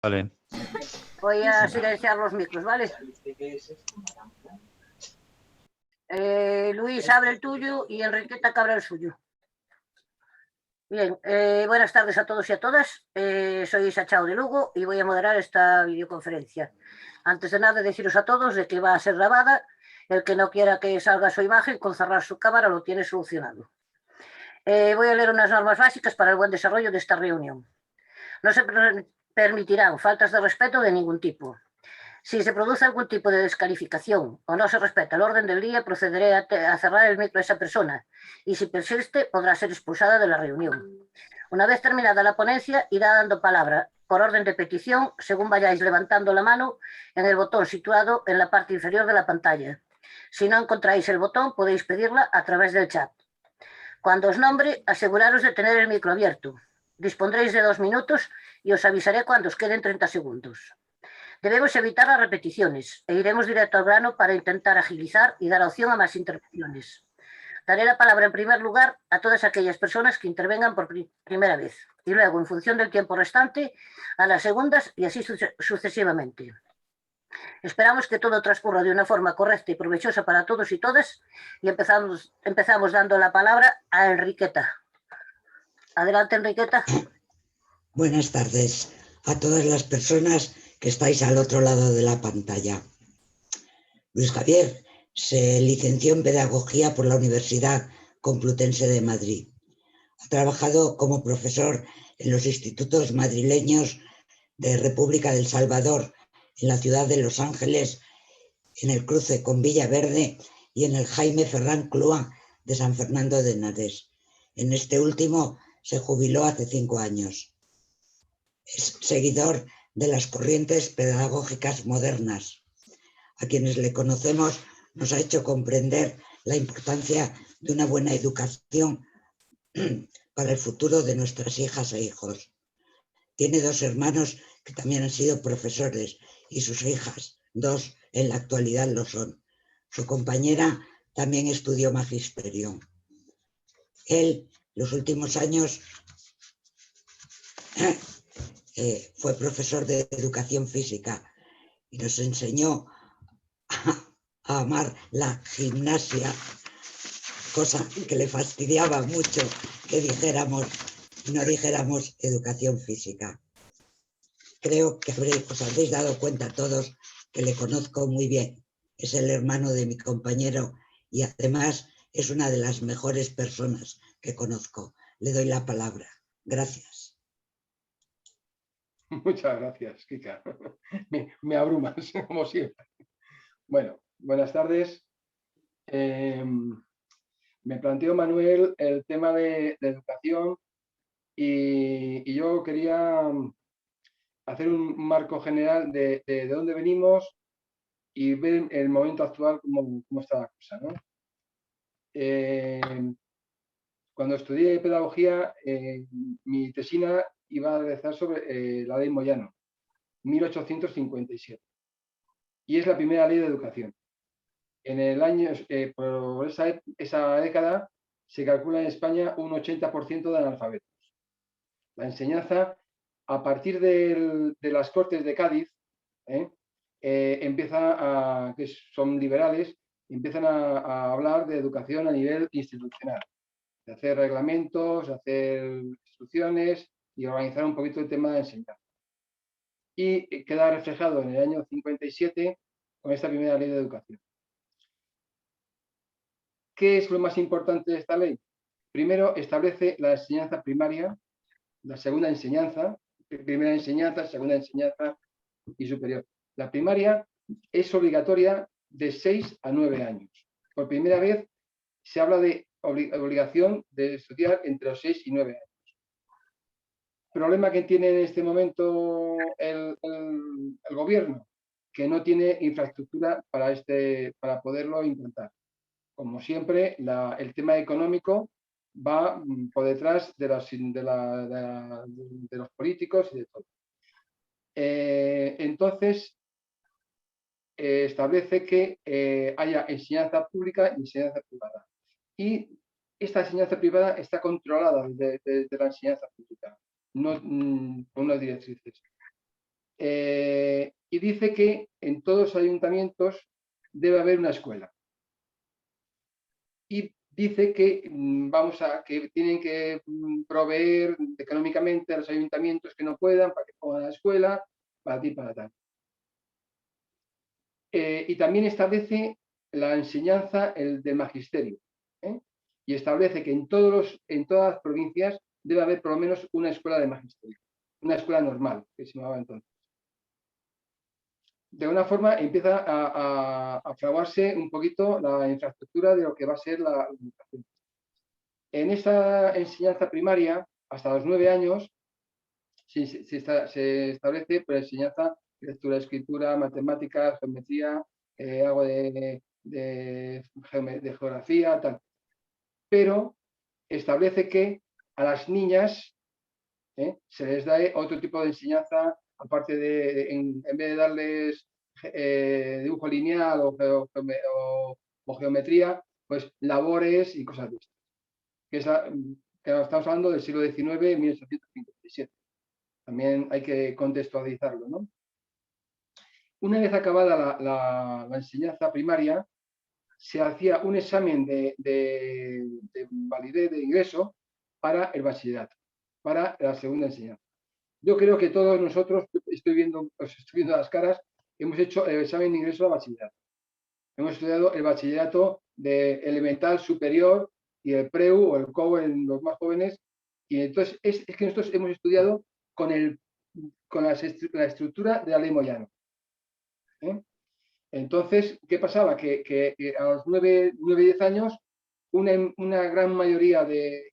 Vale. Voy a silenciar los micros, ¿vale? Luis, abre el tuyo y Enriqueta que abra el suyo. Bien, buenas tardes a todos y a todas. Soy Isa Chao de Lugo y voy a moderar esta videoconferencia. Antes de nada, deciros a todos de que va a ser grabada. El que no quiera que salga su imagen, con cerrar su cámara lo tiene solucionado. Voy a leer unas normas básicas para el buen desarrollo de esta reunión. No se permitirán faltas de respeto de ningún tipo. Si se produce algún tipo de descalificación o no se respeta el orden del día, procederé a cerrar el micro a esa persona y si persiste podrá ser expulsada de la reunión. Una vez terminada la ponencia, irá dando palabra por orden de petición según vayáis levantando la mano en el botón situado en la parte inferior de la pantalla. Si no encontráis el botón, podéis pedirla a través del chat. Cuando os nombre, aseguraros de tener el micro abierto. Dispondréis de 2 minutos y os avisaré cuando os queden 30 segundos. Debemos evitar las repeticiones e iremos directo al grano para intentar agilizar y dar opción a más intervenciones. Daré la palabra en primer lugar a todas aquellas personas que intervengan por primera vez y luego, en función del tiempo restante, a las segundas y así sucesivamente. Esperamos que todo transcurra de una forma correcta y provechosa para todos y todas y empezamos dando la palabra a Enriqueta. Adelante, Enriqueta. Buenas tardes a todas las personas que estáis al otro lado de la pantalla. Luis Javier se licenció en Pedagogía por la Universidad Complutense de Madrid. Ha trabajado como profesor en los institutos madrileños de República del Salvador, en la ciudad de Los Ángeles, en el cruce con Villaverde y en el Jaime Ferran Clua de San Fernando de Henares. En este último se jubiló hace 5 años. Es seguidor de las corrientes pedagógicas modernas. A quienes le conocemos nos ha hecho comprender la importancia de una buena educación para el futuro de nuestras hijas e hijos. Tiene 2 hermanos que también han sido profesores y sus hijas, 2 en la actualidad lo son. Su compañera también estudió magisterio. Él, los últimos años, fue profesor de educación física y nos enseñó a amar la gimnasia, cosa que le fastidiaba mucho que no dijéramos educación física. Creo que os habréis dado cuenta todos que le conozco muy bien. Es el hermano de mi compañero y además es una de las mejores personas que conozco. Le doy la palabra. Gracias. Muchas gracias, Kika. Me abrumas, como siempre. Bueno, buenas tardes. Me planteó Manuel el tema de educación y yo quería hacer un marco general de dónde venimos y ver el momento actual cómo está la cosa, ¿no? Cuando estudié pedagogía, mi tesina iba a realizar sobre la ley Moyano, 1857. Y es la primera ley de educación. En el año, por esa década, se calcula en España un 80% de analfabetos. La enseñanza, a partir de las Cortes de Cádiz, empieza que son liberales, empiezan a hablar de educación a nivel institucional, de hacer reglamentos, de hacer instrucciones y organizar un poquito el tema de enseñanza. Y queda reflejado en el año 57 con esta primera ley de educación. ¿Qué es lo más importante de esta ley? Primero, establece la enseñanza primaria, la segunda enseñanza, primera enseñanza, segunda enseñanza y superior. La primaria es obligatoria de 6 a 9 años. Por primera vez se habla de obligación de estudiar entre los 6 y 9 años. ¿Problema que tiene en este momento el gobierno? Que no tiene infraestructura para poderlo implantar. Como siempre, el tema económico va por detrás de los políticos y de todo. Entonces, establece que haya enseñanza pública y enseñanza privada. Y esta enseñanza privada está controlada de la enseñanza pública, no, por unas directrices. y dice que en todos los ayuntamientos debe haber una escuela. Y dice que que tienen que proveer económicamente a los ayuntamientos que no puedan para que pongan la escuela, para ti, para tal. Y también establece la enseñanza del magisterio, ¿eh? Y establece que en todas las provincias debe haber por lo menos una escuela de magisterio, una escuela normal, que se llamaba entonces. De alguna forma empieza a fraguarse un poquito la infraestructura de lo que va a ser la educación. En esta enseñanza primaria, hasta los 9 años, se establece por enseñanza, lectura, escritura, matemáticas, geometría, algo de geografía, tal. Pero establece que a las niñas se les da otro tipo de enseñanza, aparte de, en vez de darles dibujo lineal o geometría, pues labores y cosas de estas. Que estamos hablando del siglo XIX, 1857. También hay que contextualizarlo, ¿no? Una vez acabada la enseñanza primaria, se hacía un examen de validez de ingreso para el bachillerato, para la segunda enseñanza. Yo creo que todos nosotros, os estoy viendo las caras, hemos hecho el examen de ingreso al bachillerato. Hemos estudiado el bachillerato de elemental superior y el PREU o el COU en los más jóvenes. Y entonces es que nosotros hemos estudiado con la estructura de la ley Moyano. Entonces, ¿qué pasaba? Que a los 9-10 años, una gran mayoría de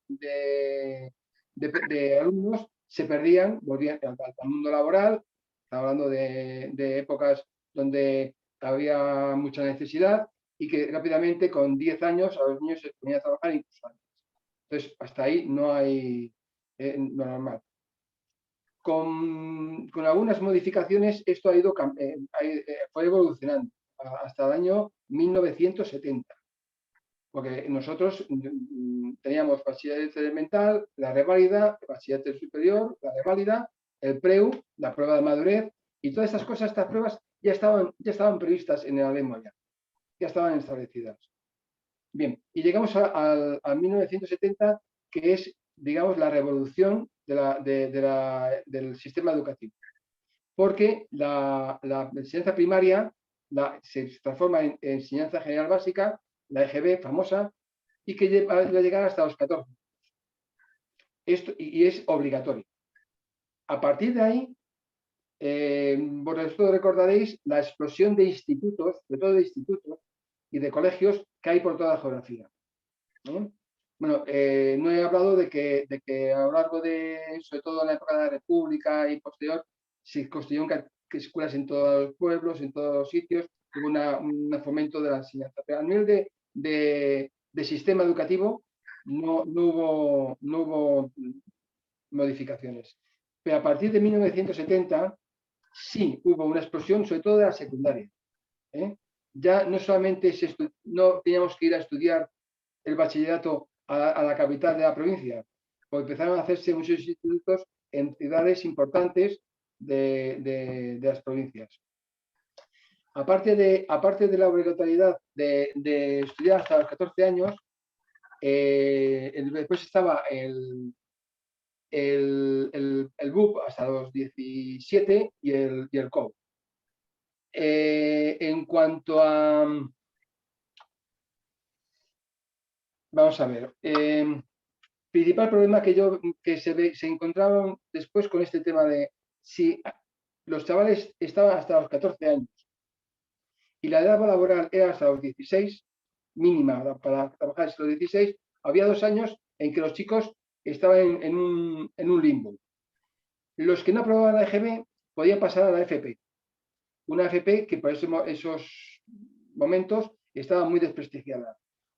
alumnos se perdían, volvían al mundo laboral. Estamos hablando de épocas donde había mucha necesidad y que rápidamente con 10 años a los niños se ponían a trabajar incluso antes. Entonces, hasta ahí no hay lo normal. Con algunas modificaciones esto ha ido, fue evolucionando hasta el año 1970. Porque nosotros teníamos bachillerato elemental, la reválida, el bachillerato superior, la reválida, el PREU, la prueba de madurez, y todas estas cosas, estas pruebas ya estaban previstas en la ley Moyano, ya estaban establecidas. Bien, y llegamos a 1970, que es, digamos, la revolución del sistema educativo. Porque la enseñanza primaria se transforma en enseñanza general básica, la EGB famosa, y que va a llegar hasta los 14. Y es obligatorio. A partir de ahí, vosotros recordaréis la explosión de institutos, de todo de institutos y de colegios que hay por toda la geografía. Bueno, no he hablado de que a lo largo sobre todo en la época de la República y posterior, se construyeron escuelas en todos los pueblos, en todos los sitios, hubo un fomento de la enseñanza. Pero a nivel de sistema educativo no hubo modificaciones. Pero a partir de 1970 sí hubo una explosión, sobre todo de la secundaria. Ya no solamente no teníamos que ir a estudiar el bachillerato a la capital de la provincia, pues empezaron a hacerse muchos institutos en ciudades importantes de las provincias. Aparte de la obligatoriedad de estudiar hasta los 14 años, después estaba el BUP hasta los 17 y el COU. En cuanto a... Vamos a ver. Principal problema que se encontraron después con este tema de si los chavales estaban hasta los 14 años y la edad laboral era hasta los 16, mínima para trabajar hasta los 16, había 2 años en que los chicos estaban en un limbo. Los que no aprobaban la EGB podían pasar a la FP. Una FP que por esos momentos estaba muy desprestigiada.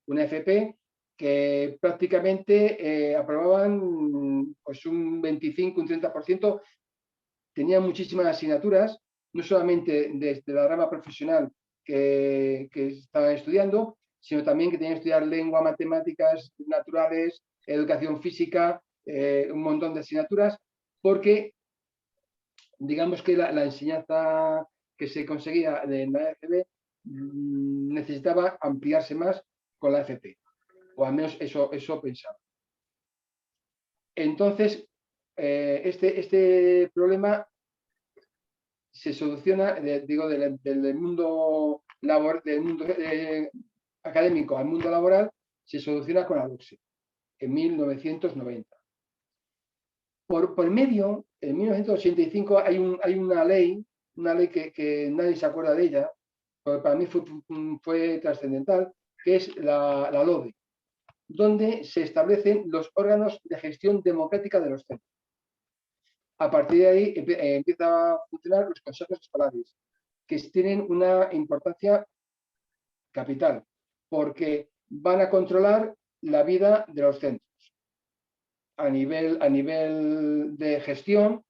Una FP que prácticamente aprobaban pues un 25, un 30%, tenían muchísimas asignaturas, no solamente desde la rama profesional que estaban estudiando, sino también que tenían que estudiar lengua, matemáticas naturales, educación física, un montón de asignaturas, porque digamos que la enseñanza que se conseguía en la EGB necesitaba ampliarse más con la FP, o al menos eso pensaba. Entonces, este problema se soluciona, digo, del mundo académico al mundo laboral, se soluciona con la LOCSE en 1990. Por medio, en 1985 hay una ley que nadie se acuerda de ella, porque para mí fue trascendental, que es la LODE, donde se establecen los órganos de gestión democrática de los centros. A partir de ahí empiezan a funcionar los consejos escolares, que tienen una importancia capital, porque van a controlar la vida de los centros a nivel de gestión,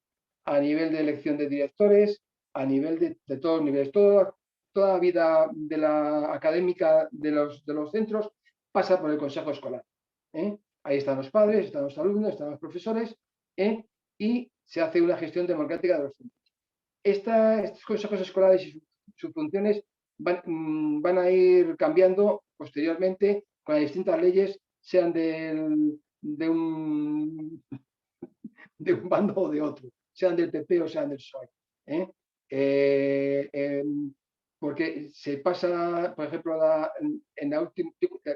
a nivel de elección de directores, a nivel de todos los niveles. Toda la vida de la académica de los centros pasa por el consejo escolar. Ahí están los padres, están los alumnos, están los profesores, y se hace una gestión democrática de los centros. Estos consejos escolares y sus funciones van a ir cambiando posteriormente con las distintas leyes, sean de un bando o de otro, sean del PP o sean del PSOE. Porque se pasa, por ejemplo,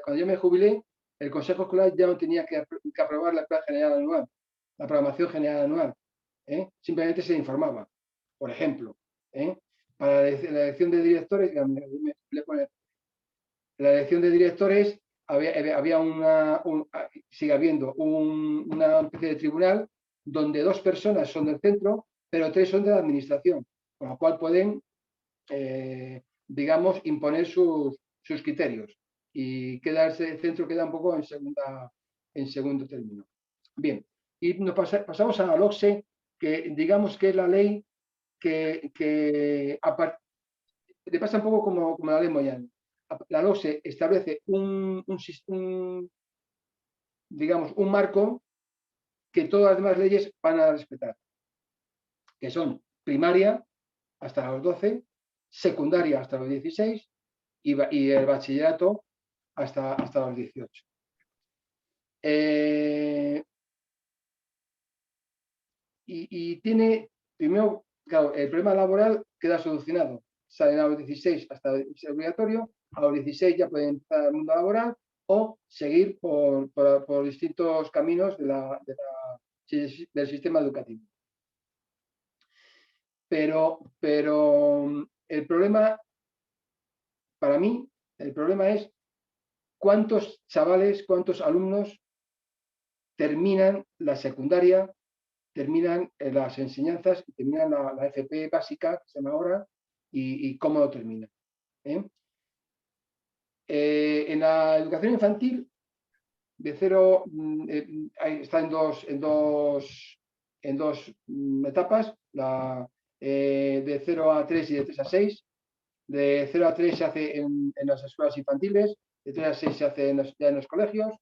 cuando yo me jubilé, el Consejo Escolar ya no tenía que aprobar la Plan General Anual, la programación general anual. Simplemente se informaba. Por ejemplo, para la elección de directores, la elección de directores sigue habiendo una especie de tribunal donde 2 personas son del centro, pero 3 son de la administración, con lo cual pueden, digamos, imponer sus criterios, y el centro queda un poco en segundo término. Bien, y pasamos a la LOCSE, que digamos que es la ley que le pasa un poco como la ley Moyano. La LOCSE establece digamos, un marco que todas las demás leyes van a respetar, que son primaria hasta los 12, secundaria hasta los 16 y el bachillerato hasta los 18. Y tiene, primero, claro, el problema laboral queda solucionado. Salen a los 16 hasta el obligatorio, a los 16 ya pueden empezar el mundo laboral o seguir por distintos caminos del sistema educativo. Pero el problema, para mí, el problema es cuántos chavales, cuántos alumnos terminan la secundaria, terminan las enseñanzas, terminan la FP básica, que se llama ahora, y cómo lo terminan. En la educación infantil, de cero, está en dos etapas, de 0 a 3 y de 3 a 6. De 0 a 3 se hace en las escuelas infantiles, de 3 a 6 se hace ya en los colegios,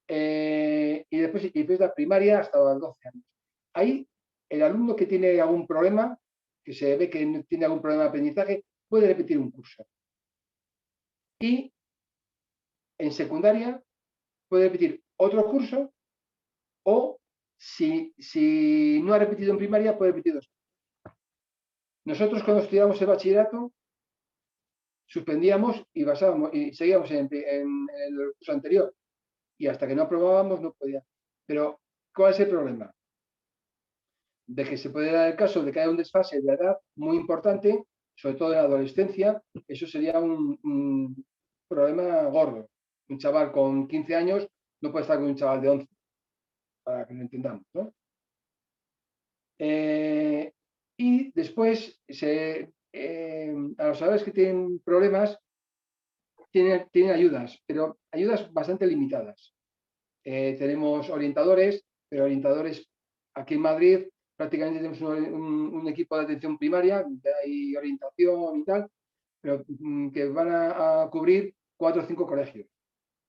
y después la primaria hasta los 12 años. Ahí, el alumno que tiene algún problema, que se ve que tiene algún problema de aprendizaje, puede repetir un curso. Y en secundaria puede repetir otro curso, o si no ha repetido en primaria, puede repetir 2. Nosotros, cuando estudiábamos el bachillerato, suspendíamos y seguíamos en el curso anterior, y hasta que no aprobábamos no podía. Pero, ¿cuál es el problema? De que se puede dar el caso de que haya un desfase de la edad muy importante, sobre todo en la adolescencia. Eso sería un problema gordo. Un chaval con 15 años no puede estar con un chaval de 11, para que lo entendamos, ¿no? Y después, a los chavales que tienen problemas, tienen ayudas, pero ayudas bastante limitadas. Tenemos orientadores, pero orientadores aquí en Madrid prácticamente tenemos un equipo de atención primaria, donde hay orientación y tal, pero que van a cubrir 4 o 5 colegios.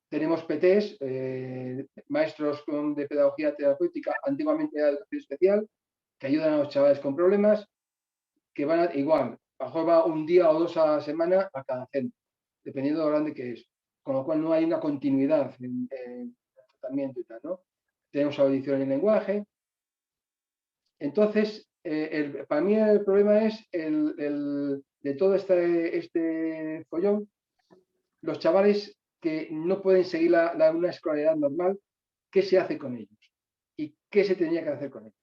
Tenemos PTs, maestros de pedagogía terapéutica, antiguamente de educación especial, que ayudan a los chavales con problemas, que van igual, a lo mejor va un día o 2 a la semana a cada centro, dependiendo de lo grande que es. Con lo cual no hay una continuidad en el tratamiento y tal, ¿no? Tenemos audición en lenguaje. Entonces, para mí el problema es de todo este follón, los chavales que no pueden seguir una escolaridad normal, ¿qué se hace con ellos? ¿Y qué se tenía que hacer con ellos?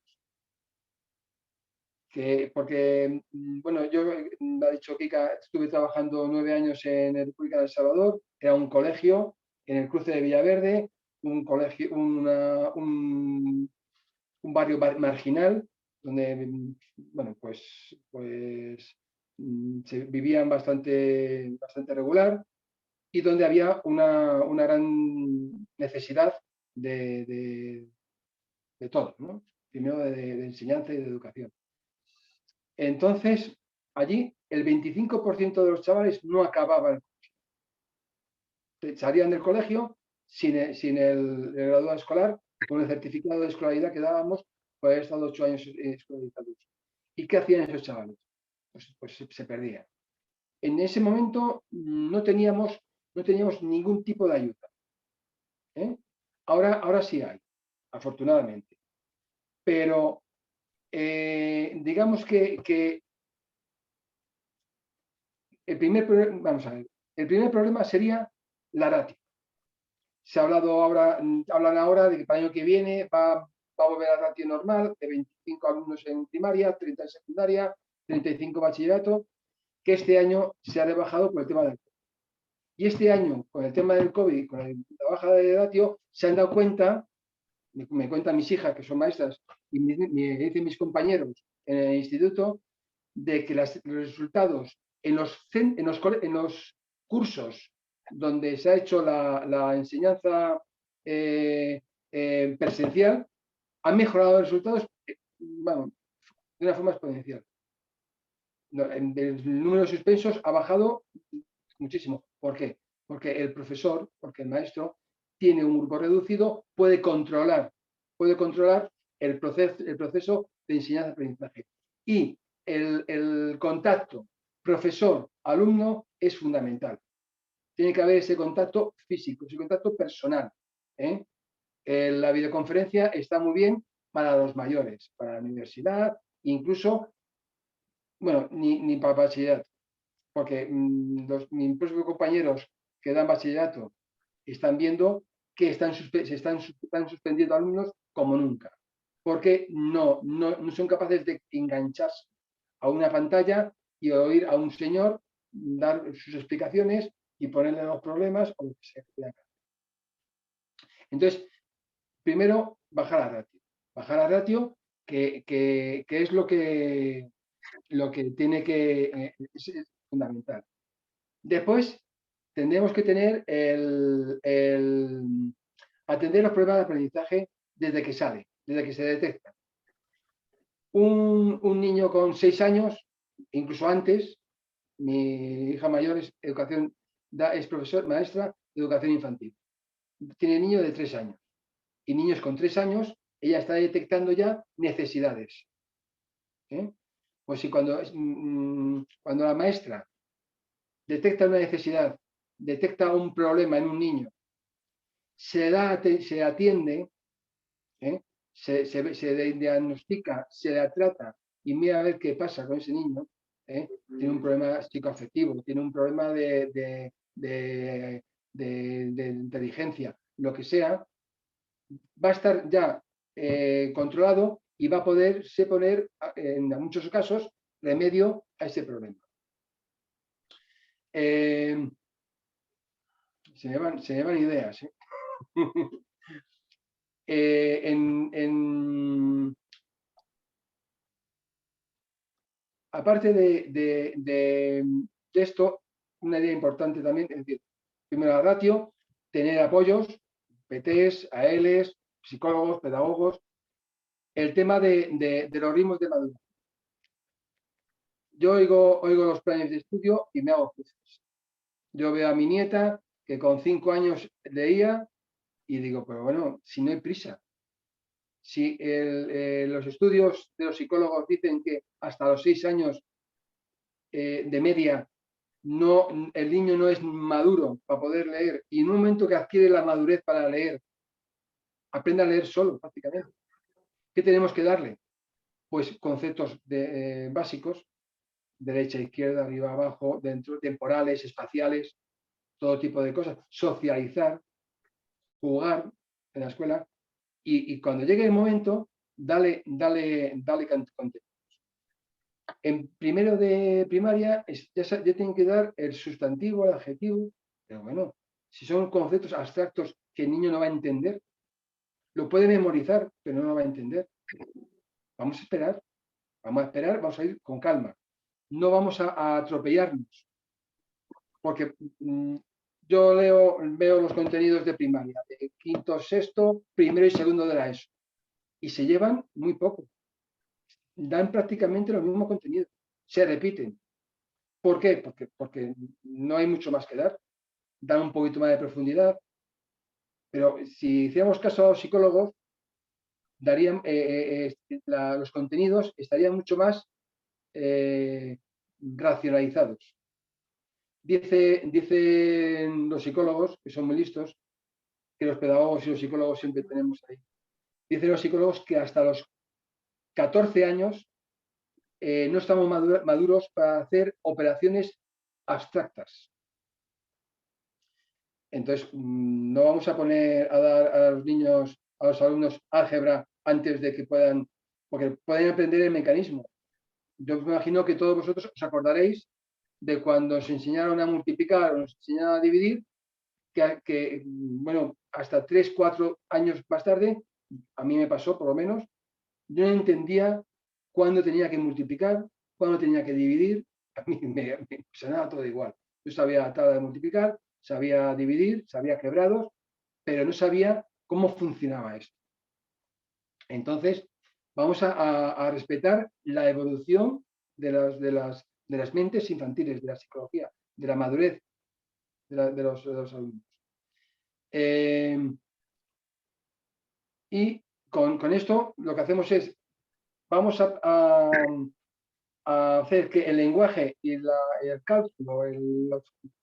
Porque, bueno, yo, me ha dicho Kika, estuve trabajando 9 años en la República de El Salvador, era un colegio en el cruce de Villaverde, un colegio, un barrio marginal, donde, bueno, pues se vivían bastante regular y donde había una gran necesidad de todo, ¿no? Primero de enseñanza y de educación. Entonces, allí el 25% de los chavales no acababan, salían del colegio sin el graduado escolar, con el certificado de escolaridad que dábamos por haber estado 8 años escolarizados. ¿Y qué hacían esos chavales? Pues se perdían. En ese momento no teníamos ningún tipo de ayuda. Ahora sí hay, afortunadamente. Pero digamos que el primer problema sería la ratio. Se ha hablado hablan ahora de que para el año que viene va a volver a la ratio normal, de 25 alumnos en primaria, 30 en secundaria, 35 bachillerato, que este año se ha rebajado por el tema del COVID. Y este año, con el tema del COVID y con la baja de ratio, se han dado cuenta, me cuentan mis hijas, que son maestras, y me dicen mis compañeros en el instituto, de que los resultados en los cursos donde se ha hecho la enseñanza presencial han mejorado los resultados de una forma exponencial. El número de suspensos ha bajado muchísimo. ¿Por qué? Porque el maestro, tiene un grupo reducido, puede controlar el proceso de enseñanza-aprendizaje. Y el contacto profesor-alumno es fundamental. Tiene que haber ese contacto físico, ese contacto personal. La videoconferencia está muy bien para los mayores, para la universidad, incluso, bueno, ni para bachillerato, porque mis propios compañeros que dan bachillerato están viendo que se están suspendiendo alumnos como nunca, porque no son capaces de engancharse a una pantalla y oír a un señor dar sus explicaciones y ponerle los problemas o lo que sea. Entonces, primero, bajar la ratio. Bajar la ratio, que es lo que tiene que es fundamental. Después, tendremos que tener atender los problemas de aprendizaje desde que sale, desde que se detecta. Un niño con 6 años, incluso antes, mi hija mayor es maestra de educación infantil. Tiene niños de 3 años. Y niños con 3 años, ella está detectando ya necesidades. Pues si cuando la maestra detecta una necesidad, detecta un problema en un niño, se atiende, se diagnostica, se le trata y mira a ver qué pasa con ese niño. Tiene un problema psicoafectivo, tiene un problema de inteligencia, lo que sea, va a estar ya controlado y va a poderse poner, en muchos casos, remedio a ese problema. Se me van ideas. Aparte de esto, una idea importante también, es decir, primero la ratio, tener apoyos, PTs, ALs, psicólogos, pedagogos, el tema de los ritmos de maduración. Yo oigo los planes de estudio y me hago juicios. Yo veo a mi nieta que con 5 años leía y digo, pero bueno, si no hay prisa, Si los estudios de los psicólogos dicen que hasta los 6 años de media el niño no es maduro para poder leer, y en un momento que adquiere la madurez para leer, aprende a leer solo prácticamente. ¿Qué tenemos que darle? Pues conceptos básicos, derecha, izquierda, arriba, abajo, dentro, temporales, espaciales, todo tipo de cosas, socializar, jugar en la escuela, y cuando llegue el momento, dale contenido. En primero de primaria ya tienen que dar el sustantivo, el adjetivo, pero bueno, si son conceptos abstractos que el niño no va a entender, lo puede memorizar, pero no lo va a entender. Vamos a esperar, vamos a ir con calma. No vamos a atropellarnos, porque yo veo los contenidos de primaria, de quinto, sexto, primero y segundo de la ESO, y se llevan muy poco. Dan prácticamente los mismos contenidos, se repiten. ¿Por qué? Porque no hay mucho más que dar, dan un poquito más de profundidad, pero si hiciéramos caso a los psicólogos, darían, los contenidos estarían mucho más racionalizados. Dicen los psicólogos, que son muy listos, que los pedagogos y los psicólogos siempre tenemos ahí. Dicen los psicólogos que hasta los 14 años no estamos maduros para hacer operaciones abstractas. Entonces, no vamos a poner a dar a los niños, a los alumnos, álgebra antes de que puedan, porque pueden aprender el mecanismo. Yo me imagino que todos vosotros os acordaréis de cuando os enseñaron a multiplicar o nos enseñaron a dividir, que bueno, hasta 3, 4 años más tarde, a mí me pasó por lo menos, yo no entendía cuándo tenía que multiplicar, cuándo tenía que dividir, a mí me sonaba todo igual. Yo sabía tabla de multiplicar, sabía dividir, sabía quebrados, pero no sabía cómo funcionaba esto. Entonces, vamos a respetar la evolución de las mentes infantiles, de la psicología, de la madurez de los alumnos. Y con esto lo que hacemos es, vamos a hacer que el lenguaje y el cálculo,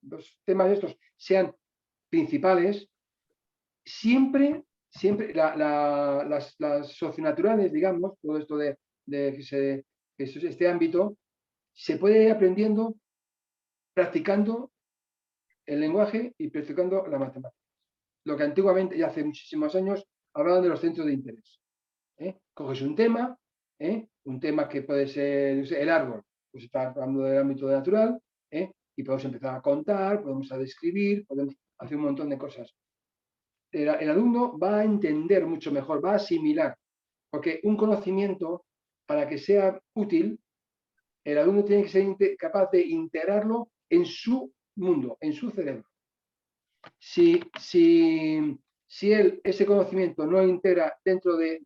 los temas estos sean principales, siempre las socionaturales, digamos, todo esto de este ámbito, se puede ir aprendiendo practicando el lenguaje y practicando la matemática. Lo que antiguamente, ya hace muchísimos años, hablaban de los centros de interés. Coges un tema que puede ser el árbol, pues está hablando del ámbito natural, y podemos empezar a contar, podemos a describir, podemos hacer un montón de cosas. El alumno va a entender mucho mejor, va a asimilar, porque un conocimiento, para que sea útil, el alumno tiene que ser capaz de integrarlo en su mundo, en su cerebro. Si él ese conocimiento no integra dentro de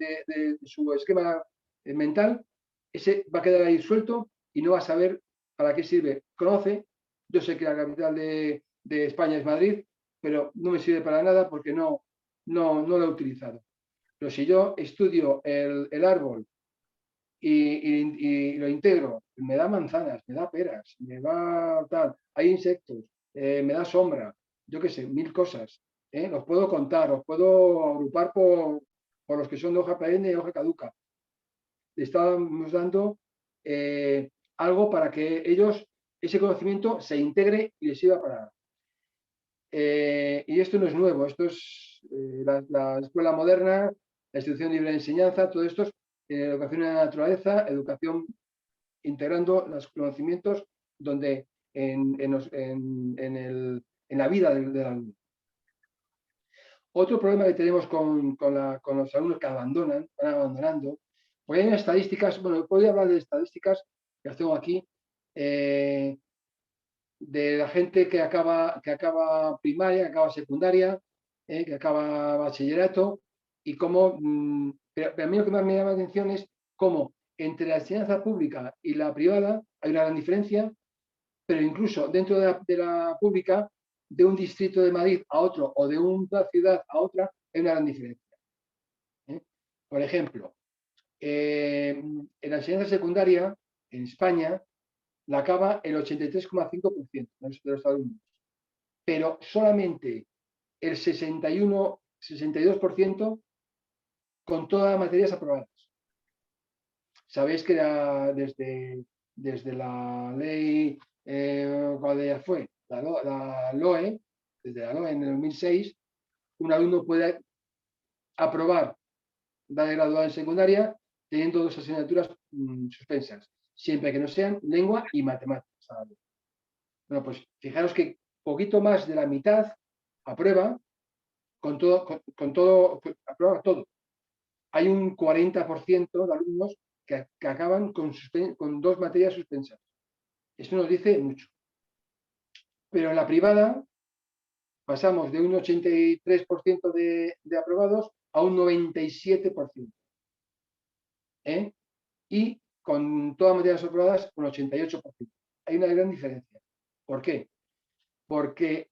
su esquema mental, ese va a quedar ahí suelto y no va a saber para qué sirve. Conoce, yo sé que la capital de España es Madrid, pero no me sirve para nada porque no lo he utilizado. Pero si yo estudio el árbol y lo integro, me da manzanas, me da peras, me da tal, hay insectos, me da sombra, yo qué sé, 1000 cosas. Los puedo contar, los puedo agrupar por los que son de hoja perenne y hoja caduca. Le estamos dando algo para que ellos, ese conocimiento se integre y les sirva para nada. Y esto no es nuevo, esto es la escuela moderna, la institución libre de enseñanza, todo esto es educación en la naturaleza, educación integrando los conocimientos donde en la vida del alumno. Otro problema que tenemos con los alumnos que van abandonando, porque hay estadísticas, bueno, podría hablar de estadísticas que las tengo aquí, de la gente que acaba primaria, que acaba secundaria, que acaba bachillerato, y cómo, pero a mí lo que más me llama la atención es cómo entre la enseñanza pública y la privada hay una gran diferencia, pero incluso dentro de la pública, de un distrito de Madrid a otro o de una ciudad a otra, hay una gran diferencia. Por ejemplo, en la enseñanza secundaria, en España, la acaba el 83,5% de los alumnos, pero solamente el 62% con todas las materias aprobadas. Sabéis que desde la ley, ¿cuál ya fue? La LOE, desde la LOE en el 2006, un alumno puede aprobar de graduado en secundaria teniendo 2 asignaturas suspensas, siempre que no sean lengua y matemáticas. Bueno, pues fijaros que poquito más de la mitad aprueba aprueba todo. Hay un 40% de alumnos que acaban con 2 materias suspensas. Esto nos dice mucho. Pero en la privada pasamos de un 83% de aprobados a un 97%. Y con todas materias aprobadas, un 88%. Hay una gran diferencia. ¿Por qué? Porque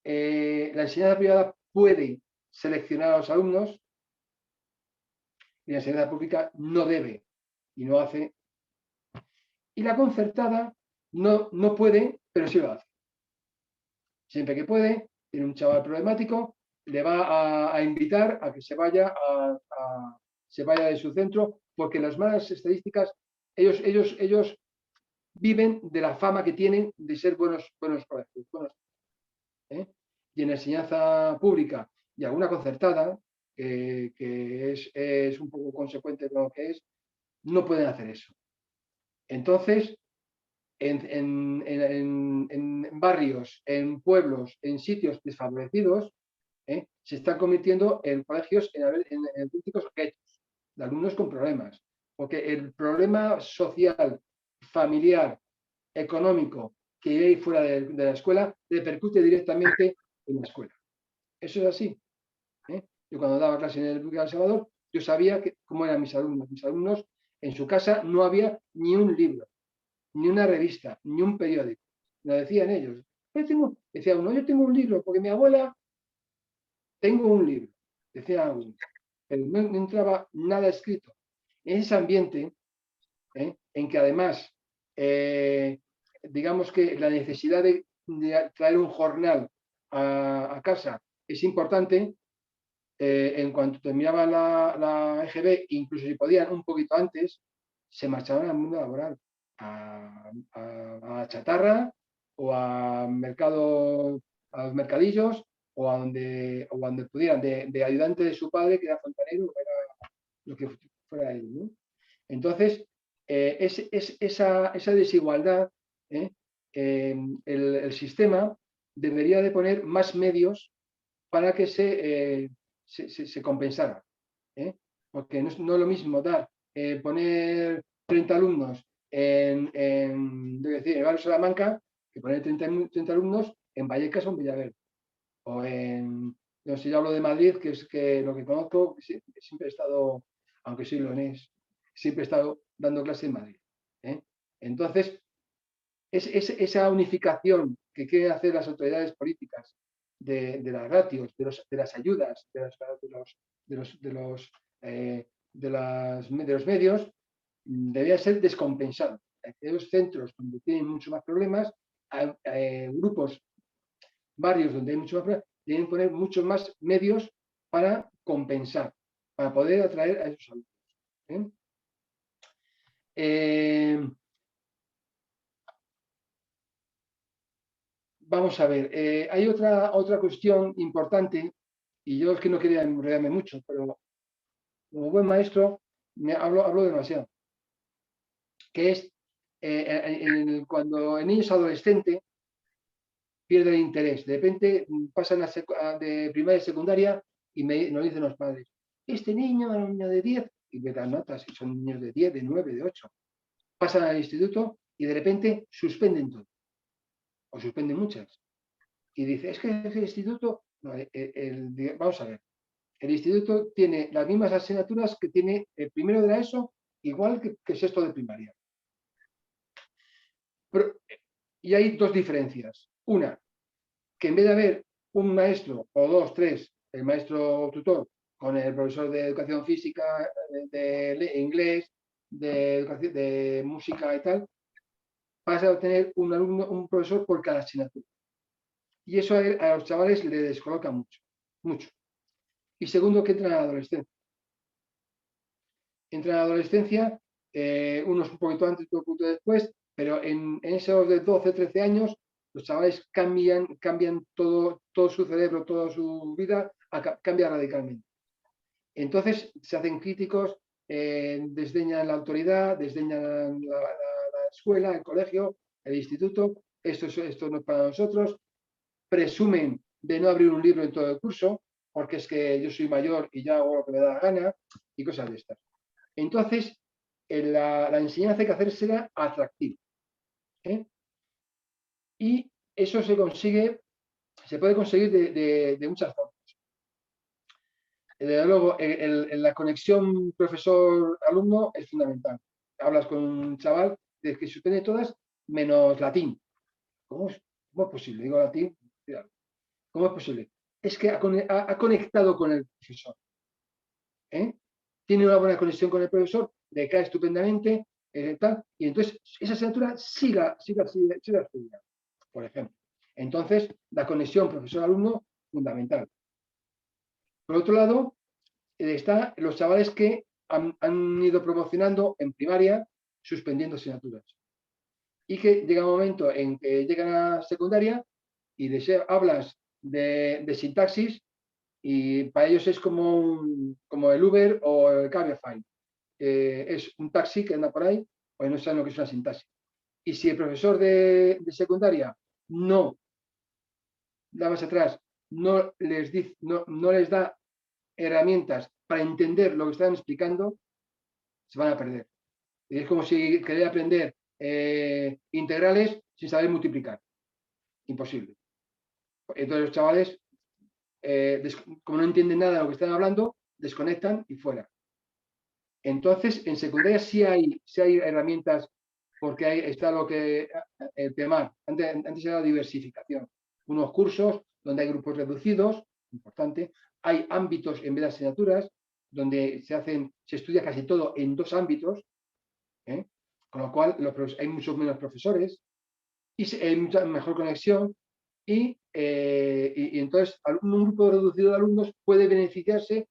la enseñanza privada puede seleccionar a los alumnos y la enseñanza pública no debe y no hace. Y la concertada no puede, pero sí lo hace. Siempre que puede, tiene un chaval problemático, le va a invitar a que se vaya de su centro, porque las malas estadísticas, ellos viven de la fama que tienen de ser buenos colegios. Y en enseñanza pública y alguna concertada, que es un poco consecuente de lo que es, no pueden hacer eso. Entonces, en barrios, en pueblos, en sitios desfavorecidos, se están convirtiendo en colegios en auténticos guetos de alumnos con problemas. Porque el problema social, familiar, económico que hay fuera de la escuela repercute directamente en la escuela. Eso es así. Yo cuando daba clase en el Público de El Salvador, yo sabía cómo eran mis alumnos. Mis alumnos, en su casa no había ni un libro, ni una revista, ni un periódico. Lo decían ellos. Decía uno, yo tengo un libro, porque mi abuela, tengo un libro. Decía uno. Pero no entraba nada escrito. En ese ambiente, en que además, digamos que la necesidad de traer un jornal a casa es importante, en cuanto terminaba la EGB, incluso si podían un poquito antes, se marchaban al mundo laboral, a chatarra o a los mercadillos o a donde pudieran, de ayudante de su padre, que era fontanero, o era lo que fuera él, ¿no? Entonces, esa desigualdad, el sistema debería de poner más medios para que se compensara. Porque no es lo mismo poner 30 alumnos en el barrio de Salamanca que poner 30 alumnos en Vallecas o en Villaverde. O no sé, yo hablo de Madrid, que es lo que conozco, siempre he estado, aunque soy leonés, siempre he estado dando clase en Madrid. Entonces, esa unificación que quieren hacer las autoridades políticas de las ratios, de las ayudas, de los medios, debería ser descompensado. Aquellos centros donde tienen mucho más problemas, grupos, barrios donde hay mucho más problemas, deben poner muchos más medios para compensar, para poder atraer a esos alumnos. Vamos a ver, hay otra cuestión importante, y yo es que no quería enrollarme mucho, pero como buen maestro hablo demasiado, que es cuando el niño es adolescente, pierde el interés. De repente pasan de primaria a secundaria y nos dicen los padres, este niño era un niño de 10, y me dan notas, y son niños de 10, de 9, de 8. Pasan al instituto y de repente suspenden todo, o suspenden muchas. Y dice, es que el instituto, vamos a ver, el instituto tiene las mismas asignaturas que tiene el primero de la ESO, igual que sexto de primaria. Y hay dos diferencias. Una, que en vez de haber un maestro, o dos, tres, el maestro tutor, con el profesor de educación física, de inglés, de música y tal, pasa a tener un profesor por cada asignatura. Y eso a los chavales les descoloca mucho, mucho. Y segundo, que entran a la adolescencia. Entran a la adolescencia, unos un poquito antes, otros un poquito después, pero en esos de 12, 13 años, los chavales cambian todo su cerebro, toda su vida, cambia radicalmente. Entonces se hacen críticos, desdeñan la autoridad, desdeñan la escuela, el colegio, el instituto, esto no es para nosotros, presumen de no abrir un libro en todo el curso, porque es que yo soy mayor y ya hago lo que me da la gana, y cosas de estas. Entonces, la enseñanza hay que hacer será atractiva. Y eso se puede conseguir de muchas formas. Desde luego, la conexión profesor-alumno es fundamental. Hablas con un chaval de que suspende todas menos latín. ¿Cómo es posible? Digo latín. ¿Cómo es posible? Es que ha conectado con el profesor. Tiene una buena conexión con el profesor, le cae estupendamente, tal, y entonces esa asignatura siga estudiando, por ejemplo. Entonces, la conexión profesor-alumno, fundamental. Por otro lado, están los chavales que han ido promocionando en primaria, suspendiendo asignaturas. Y que llega un momento en que llegan a secundaria y hablas de sintaxis y para ellos es como el Uber o el Cabify. Es un taxi que anda por ahí, pues no saben lo que es una sintaxis. Y si el profesor de secundaria no, da más atrás, no les da herramientas para entender lo que están explicando, se van a perder. Es como si querer aprender integrales sin saber multiplicar. Imposible. Entonces los chavales, como no entienden nada de lo que están hablando, desconectan y fuera. Entonces, en secundaria sí hay herramientas, porque está lo que el PEMAR, antes era la diversificación. Unos cursos donde hay grupos reducidos, importante, hay ámbitos en vez de asignaturas, donde se estudia casi todo en 2 ámbitos, con lo cual hay muchos menos profesores y hay mucha mejor conexión y entonces un grupo reducido de alumnos puede beneficiarse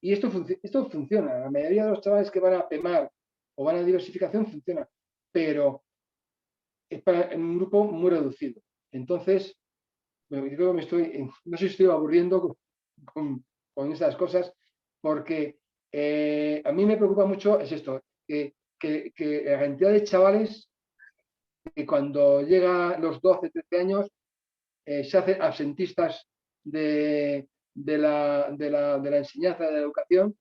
y esto funciona. La mayoría de los chavales que van a PEMAR o van a diversificación funciona, pero es para un grupo muy reducido. Entonces, bueno, yo creo que no sé si estoy aburriendo con estas cosas, porque a mí me preocupa mucho es esto, que la cantidad de chavales que cuando llega los 12, 13 años se hacen absentistas de la enseñanza, de la educación.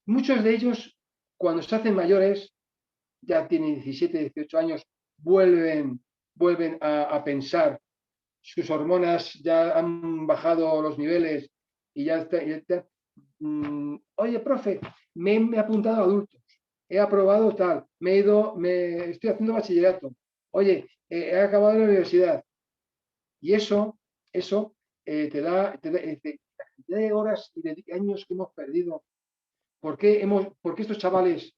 Muchos de ellos, cuando se hacen mayores, ya tienen 17, 18 años, vuelven a pensar, sus hormonas ya han bajado los niveles y ya está. Oye, profe, me he apuntado a adultos, he aprobado tal, estoy haciendo bachillerato, oye, he acabado la universidad. Y eso te da la cantidad de horas y de años que hemos perdido. ¿Por qué estos chavales,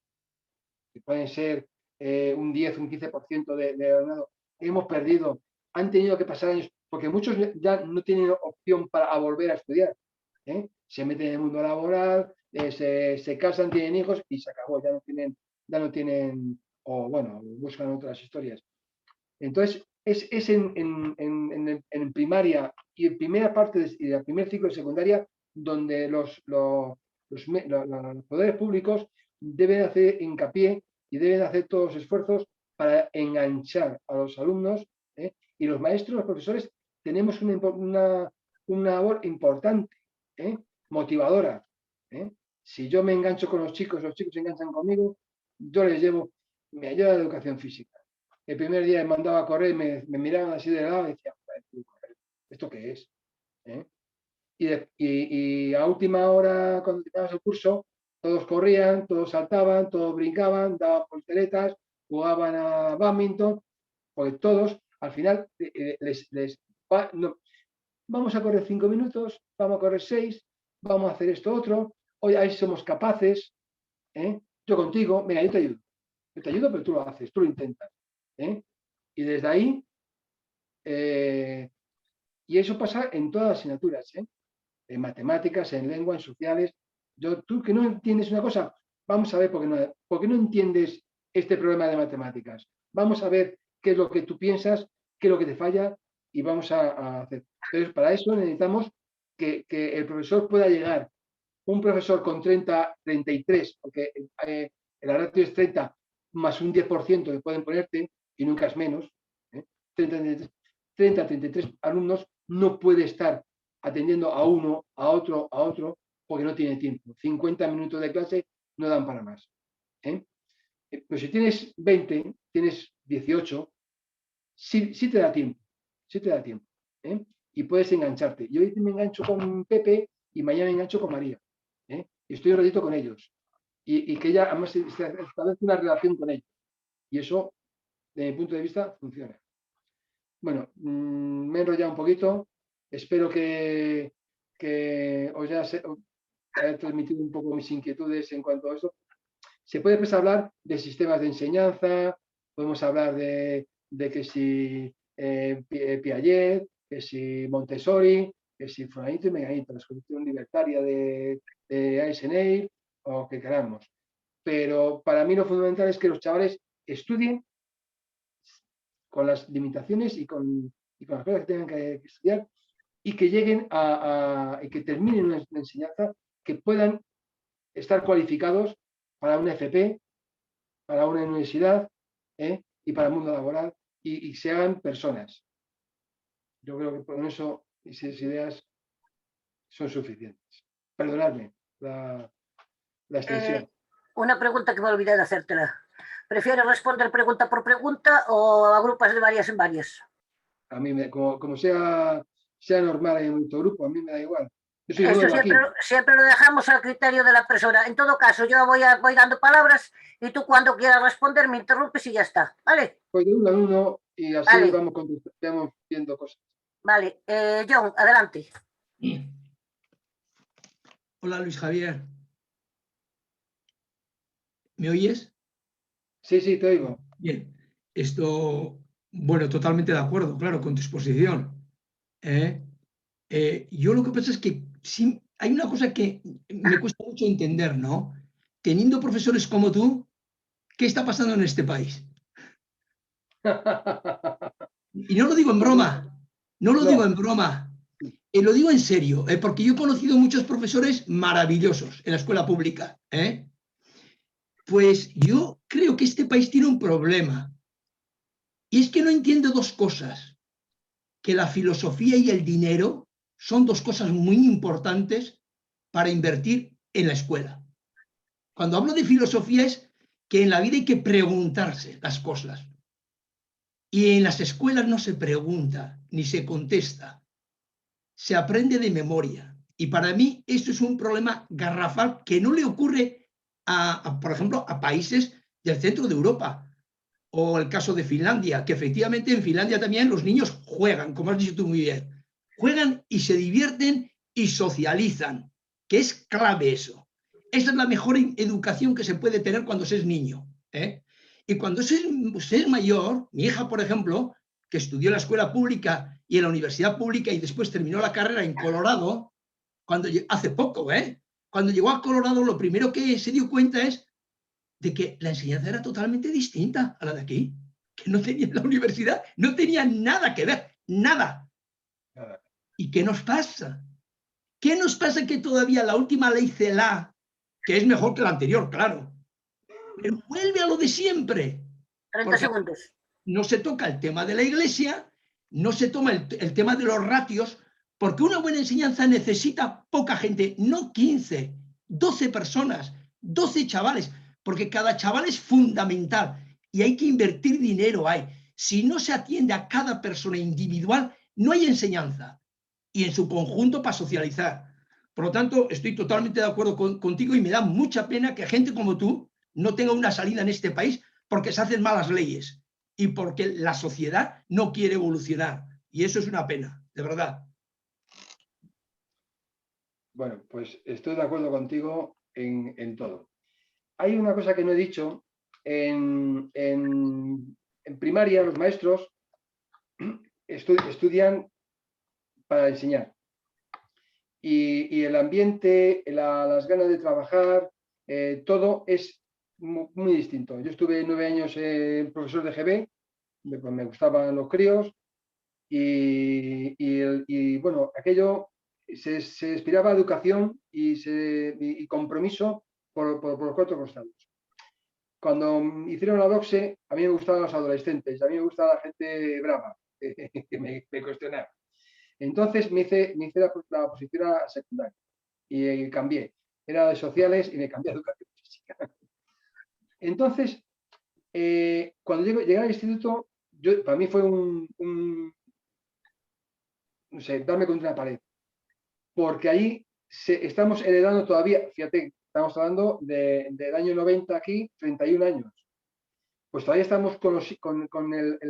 que pueden ser un 10, un 15% de alumnado, hemos perdido, han tenido que pasar años? Porque muchos ya no tienen opción para volver a estudiar. Se meten en el mundo laboral, se casan, tienen hijos y se acabó, ya no tienen, o bueno, buscan otras historias. Entonces, es en primaria y en primera parte del primer ciclo de secundaria donde los poderes públicos deben hacer hincapié y deben hacer todos los esfuerzos para enganchar a los alumnos, y los maestros, los profesores, tenemos una labor importante, motivadora. Si yo me engancho con los chicos se enganchan conmigo, yo les llevo, me ayuda la educación física. El primer día me mandaba a correr, me miraban así de lado y decía, ¿esto qué es? Y a última hora, cuando terminamos el curso, todos corrían, todos saltaban, todos brincaban, daban volteretas, jugaban a bádminton, porque todos, al final, vamos a correr 5 minutos, vamos a correr 6, vamos a hacer esto otro, hoy ahí somos capaces, yo contigo, venga, yo te ayudo, pero tú lo haces, tú lo intentas. Y desde ahí, y eso pasa en todas las asignaturas, en matemáticas, en lengua, en sociales. Tú que no entiendes una cosa, vamos a ver por qué no entiendes este problema de matemáticas. Vamos a ver qué es lo que tú piensas, qué es lo que te falla y vamos a hacer. Entonces, para eso necesitamos que el profesor pueda llegar, un profesor con 30, 33, porque el ratio es 30 más un 10% que pueden ponerte, y nunca es menos, 30, 33 alumnos, no puede estar atendiendo a uno, a otro, porque no tiene tiempo. 50 minutos de clase no dan para más. Pero si tienes 20, tienes 18, sí te da tiempo, sí te da tiempo. Y puedes engancharte. Yo hoy me engancho con Pepe y mañana me engancho con María. Y estoy un ratito con ellos. Y que ella además establece una relación con ellos. Y eso, desde mi punto de vista, funciona. Bueno, me he enrollado un poquito. Espero que os haya transmitido un poco mis inquietudes en cuanto a eso. Se puede pues hablar de sistemas de enseñanza, podemos hablar de que si Piaget, que si Montessori, que si Fulanito y Menganito, la solución libertaria de Eisenhower, o que queramos. Pero para mí lo fundamental es que los chavales estudien con las limitaciones y con las cosas que tengan que estudiar y que lleguen y que terminen una enseñanza, que puedan estar cualificados para una FP, para una universidad y para el mundo laboral y se hagan personas. Yo creo que con eso esas ideas son suficientes. Perdonadme la extensión. Una pregunta que me olvidé de hacértela. ¿Prefieres responder pregunta por pregunta o agrupas de varias en varias? A mí, como sea normal en nuestro grupo, a mí me da igual. Yo soy Esto nuevo aquí. siempre lo dejamos al criterio de la persona. En todo caso, yo voy dando palabras y tú cuando quieras responder me interrumpes y ya está. ¿Vale? Pues de uno en uno y así Vale. vamos viendo cosas. Vale. John, adelante. Hola, Luis Javier. ¿Me oyes? Sí, te oigo. Bien. Bueno, totalmente de acuerdo, claro, con tu exposición. Yo lo que pasa es que sí, hay una cosa que me cuesta mucho entender, ¿no? Teniendo profesores como tú, ¿qué está pasando en este país? Y no lo digo en broma, no lo digo en broma, lo digo en serio, porque yo he conocido muchos profesores maravillosos en la escuela pública. Pues yo creo que este país tiene un problema. Y es que no entiendo dos cosas, que la filosofía y el dinero son dos cosas muy importantes para invertir en la escuela. Cuando hablo de filosofía es que en la vida hay que preguntarse las cosas. Y en las escuelas no se pregunta ni se contesta, se aprende de memoria. Y para mí esto es un problema garrafal que no le ocurre, por ejemplo, a países del centro de Europa. O el caso de Finlandia, que efectivamente en Finlandia también los niños juegan, como has dicho tú muy bien. Juegan y se divierten y socializan, que es clave eso. Esa es la mejor educación que se puede tener cuando se es niño. Y cuando se es mayor, mi hija, por ejemplo, que estudió en la escuela pública y en la universidad pública y después terminó la carrera en Colorado, hace poco, cuando llegó a Colorado, lo primero que se dio cuenta es de que la enseñanza era totalmente distinta a la de aquí, que no tenía la universidad, no tenía nada que ver, nada. ¿Y qué nos pasa? ¿Qué nos pasa que todavía la última ley CELA, que es mejor que la anterior, claro, pero vuelve a lo de siempre? 30 segundos. No se toca el tema de la iglesia, no se toma el tema de los ratios, porque una buena enseñanza necesita poca gente, no 15, 12 personas, 12 chavales, porque cada chaval es fundamental y hay que invertir dinero ahí. Si no se atiende a cada persona individual, no hay enseñanza y en su conjunto para socializar. Por lo tanto, estoy totalmente de acuerdo contigo y me da mucha pena que gente como tú no tenga una salida en este país porque se hacen malas leyes y porque la sociedad no quiere evolucionar. Y eso es una pena, de verdad. Bueno, pues estoy de acuerdo contigo en todo. Hay una cosa que no he dicho. En primaria los maestros estudian para enseñar. Y el ambiente, las ganas de trabajar, todo es muy distinto. Yo estuve 9 años profesor de GB, me gustaban los críos y bueno, aquello se inspiraba educación y compromiso por los 4 costados. Cuando hicieron la DOCSE, a mí me gustaban los adolescentes, a mí me gustaba la gente brava, que me cuestionaba. Entonces me hice la oposición a secundaria y cambié. Era de sociales y me cambié a educación física. Entonces, cuando llegué al instituto, para mí fue no sé, darme contra una pared. Porque ahí estamos heredando todavía, fíjate, estamos hablando del año 90 aquí, 31 años. Pues todavía estamos con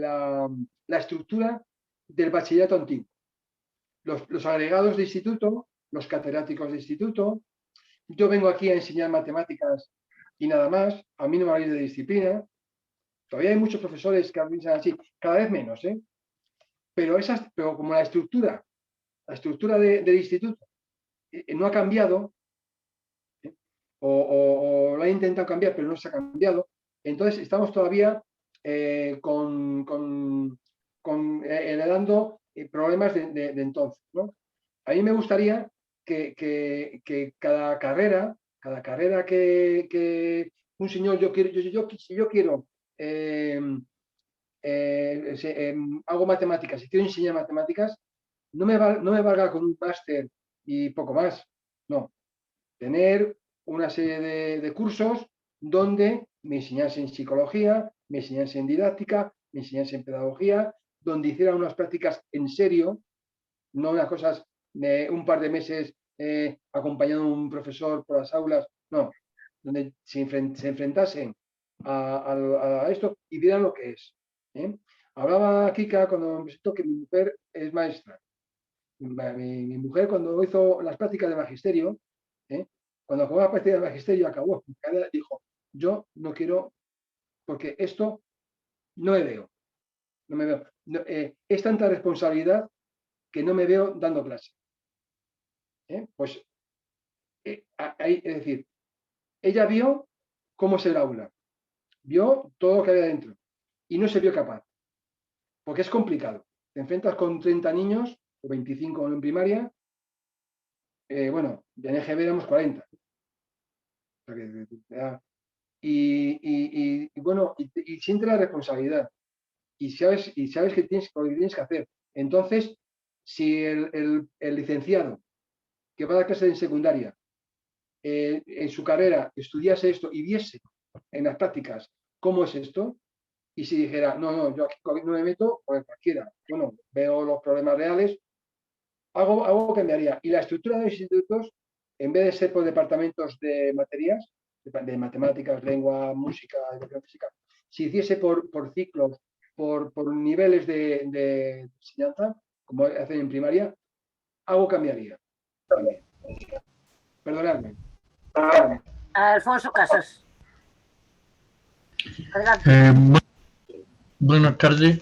la estructura del bachillerato antiguo. Los agregados de instituto, los catedráticos de instituto. Yo vengo aquí a enseñar matemáticas y nada más. A mí no me habéis de disciplina. Todavía hay muchos profesores que piensan así, cada vez menos, ¿eh? Pero como la estructura del instituto no ha cambiado, o lo ha intentado cambiar, pero no se ha cambiado, entonces estamos todavía heredando problemas de entonces, ¿no? A mí me gustaría que cada carrera que un señor, si yo quiero, hago matemáticas, si quiero enseñar matemáticas, no me valga con un máster y poco más, no. Tener una serie de cursos donde me enseñasen psicología, me enseñasen didáctica, me enseñasen pedagogía, donde hiciera unas prácticas en serio, no unas cosas de un par de meses acompañando a un profesor por las aulas, no, donde se enfrentasen a esto y vieran lo que es. Hablaba Kika cuando me presentó que mi mujer es maestra. Mi mujer cuando hizo las prácticas de magisterio, cuando acabó la práctica de magisterio, dijo, yo no quiero, porque esto no me veo. No, es tanta responsabilidad que no me veo dando clase. Pues, es decir, ella vio cómo es el aula, vio todo lo que había dentro y no se vio capaz, porque es complicado. Te enfrentas con 30 niños, o 25 en primaria, bueno, ya en EGB éramos 40. Y bueno, y siente la responsabilidad y sabes que tienes que hacer. Entonces, si el licenciado que va a dar clase en secundaria en su carrera estudiase esto y viese en las prácticas cómo es esto, y si dijera, no, yo aquí no me meto, pues cualquiera, bueno, veo los problemas reales, algo cambiaría. Y la estructura de los institutos, en vez de ser por departamentos de materias, de matemáticas, lengua, música, educación física, si hiciese por ciclos, por niveles de enseñanza, como hacen en primaria, algo cambiaría. Perdonadme. Alfonso Casas. Adelante. Buenas tardes.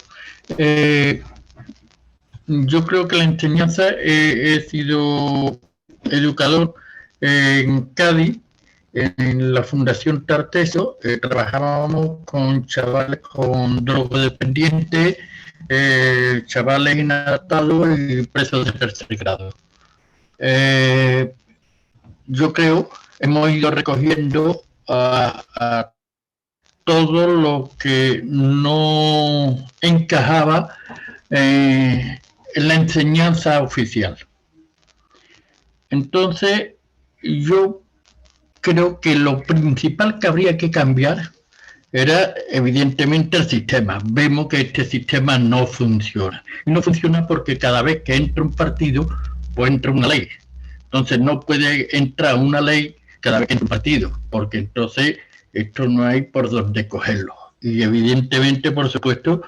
Yo creo que la enseñanza, he sido educador en Cádiz, en la Fundación Tarteso. Trabajábamos con chavales con drogodependientes, chavales inadaptados y presos de tercer grado. Yo creo, hemos ido recogiendo a todo lo que no encajaba en la enseñanza oficial. Entonces, yo creo que lo principal que habría que cambiar era evidentemente el sistema. Vemos que este sistema no funciona. Y no funciona porque cada vez que entra un partido, pues entra una ley. Entonces no puede entrar una ley cada vez que entra un partido, porque entonces esto no hay por dónde cogerlo. Y evidentemente, por supuesto,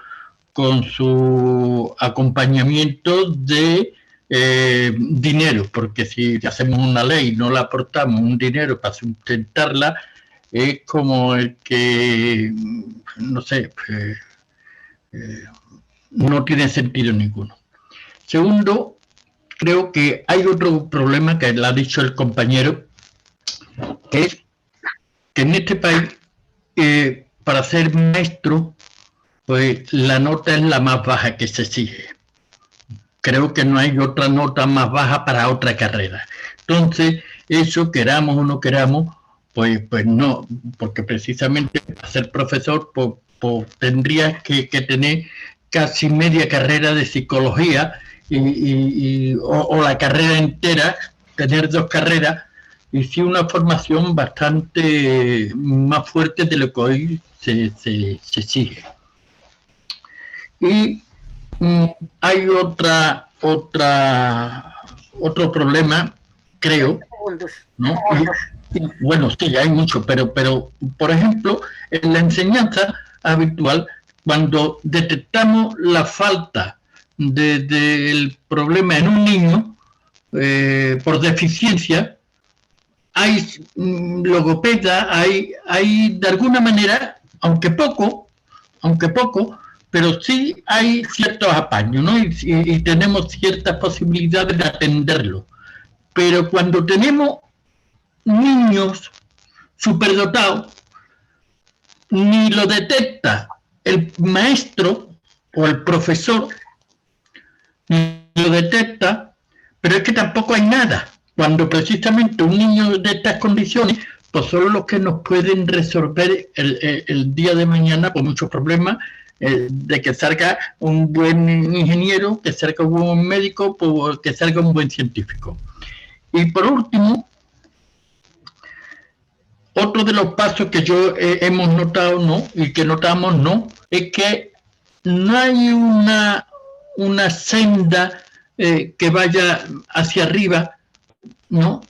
con su acompañamiento de dinero, porque si hacemos una ley y no la aportamos un dinero para sustentarla, es como el que, no sé, no tiene sentido ninguno. Segundo, creo que hay otro problema que le ha dicho el compañero, que es que en este país, para ser maestro, pues la nota es la más baja que se exige. Creo que no hay otra nota más baja para otra carrera. Entonces, eso, queramos o no queramos, pues no, porque precisamente para ser profesor pues tendrías que tener casi media carrera de psicología o la carrera entera, tener 2 carreras, y sí una formación bastante más fuerte de lo que hoy se exige. Y hay otro problema, creo, ¿no? Bueno, sí, hay mucho, pero por ejemplo, en la enseñanza habitual, cuando detectamos la falta del problema en un niño por deficiencia, hay logopeda, hay de alguna manera, aunque poco, pero sí hay ciertos apaños, ¿no? Y tenemos ciertas posibilidades de atenderlo. Pero cuando tenemos niños superdotados, ni lo detecta el maestro o el profesor, ni lo detecta, pero es que tampoco hay nada. Cuando precisamente un niño de estas condiciones, pues son los que nos pueden resolver el día de mañana con muchos problemas, de que salga un buen ingeniero, que salga un buen médico, pues, que salga un buen científico. Y por último, otro de los pasos que yo hemos notado, ¿no? Y que notamos, ¿no? Es que no hay una senda que vaya hacia arriba, ¿no?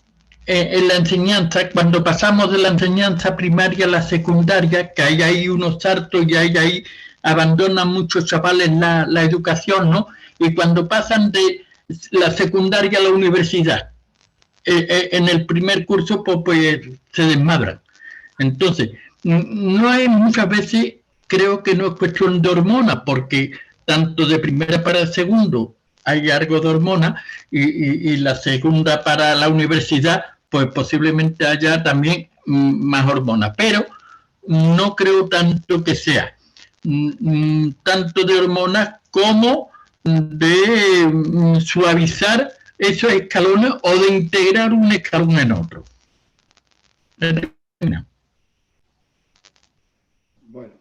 En la enseñanza, cuando pasamos de la enseñanza primaria a la secundaria, que hay ahí unos saltos y ahí abandonan muchos chavales la educación, ¿no? Y cuando pasan de la secundaria a la universidad, en el primer curso pues se desmadran. Entonces, no es muchas veces, creo que no es cuestión de hormonas, porque tanto de primera para el segundo hay algo de hormona y la segunda para la universidad, pues posiblemente haya también más hormonas, pero no creo tanto que sea tanto de hormonas como de suavizar esos escalones o de integrar un escalón en otro. Bueno,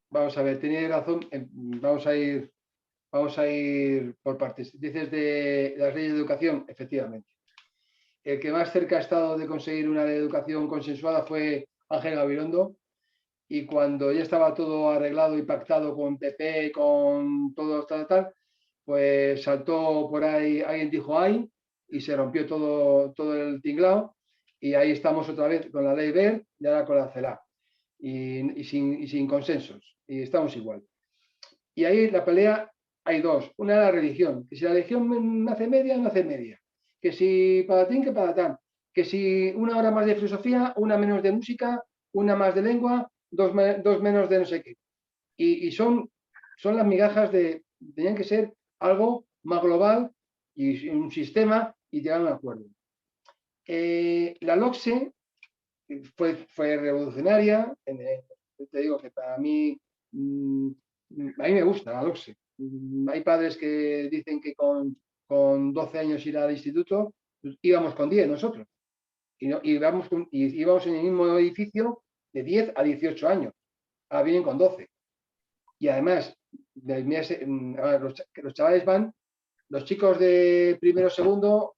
vamos a ver, tiene razón, vamos a ir por partes. Dices de las leyes de educación, efectivamente. El que más cerca ha estado de conseguir una ley de educación consensuada fue Ángel Gabilondo, y cuando ya estaba todo arreglado y pactado con PP, con todo tal, pues saltó por ahí, alguien dijo ay, y se rompió todo el tinglao, y ahí estamos otra vez con la ley BERT y ahora con la CELA, y sin consensos, y estamos igual. Y ahí la pelea hay dos. Una es la religión, que si la religión nace media, que si patatín que patatán, que si una hora más de filosofía, una menos de música, una más de lengua, dos menos de no sé qué. Y son las migajas tenían que ser algo más global y un sistema y llegar a un acuerdo. La LOCSE fue revolucionaria. Te digo que para mí, a mí me gusta la LOCSE. Hay padres que dicen que con 12 años ir al instituto, pues íbamos con 10 nosotros. Íbamos en el mismo edificio de 10 a 18 años. Ahora vienen con 12. Y además, los chavales los chicos de primero o segundo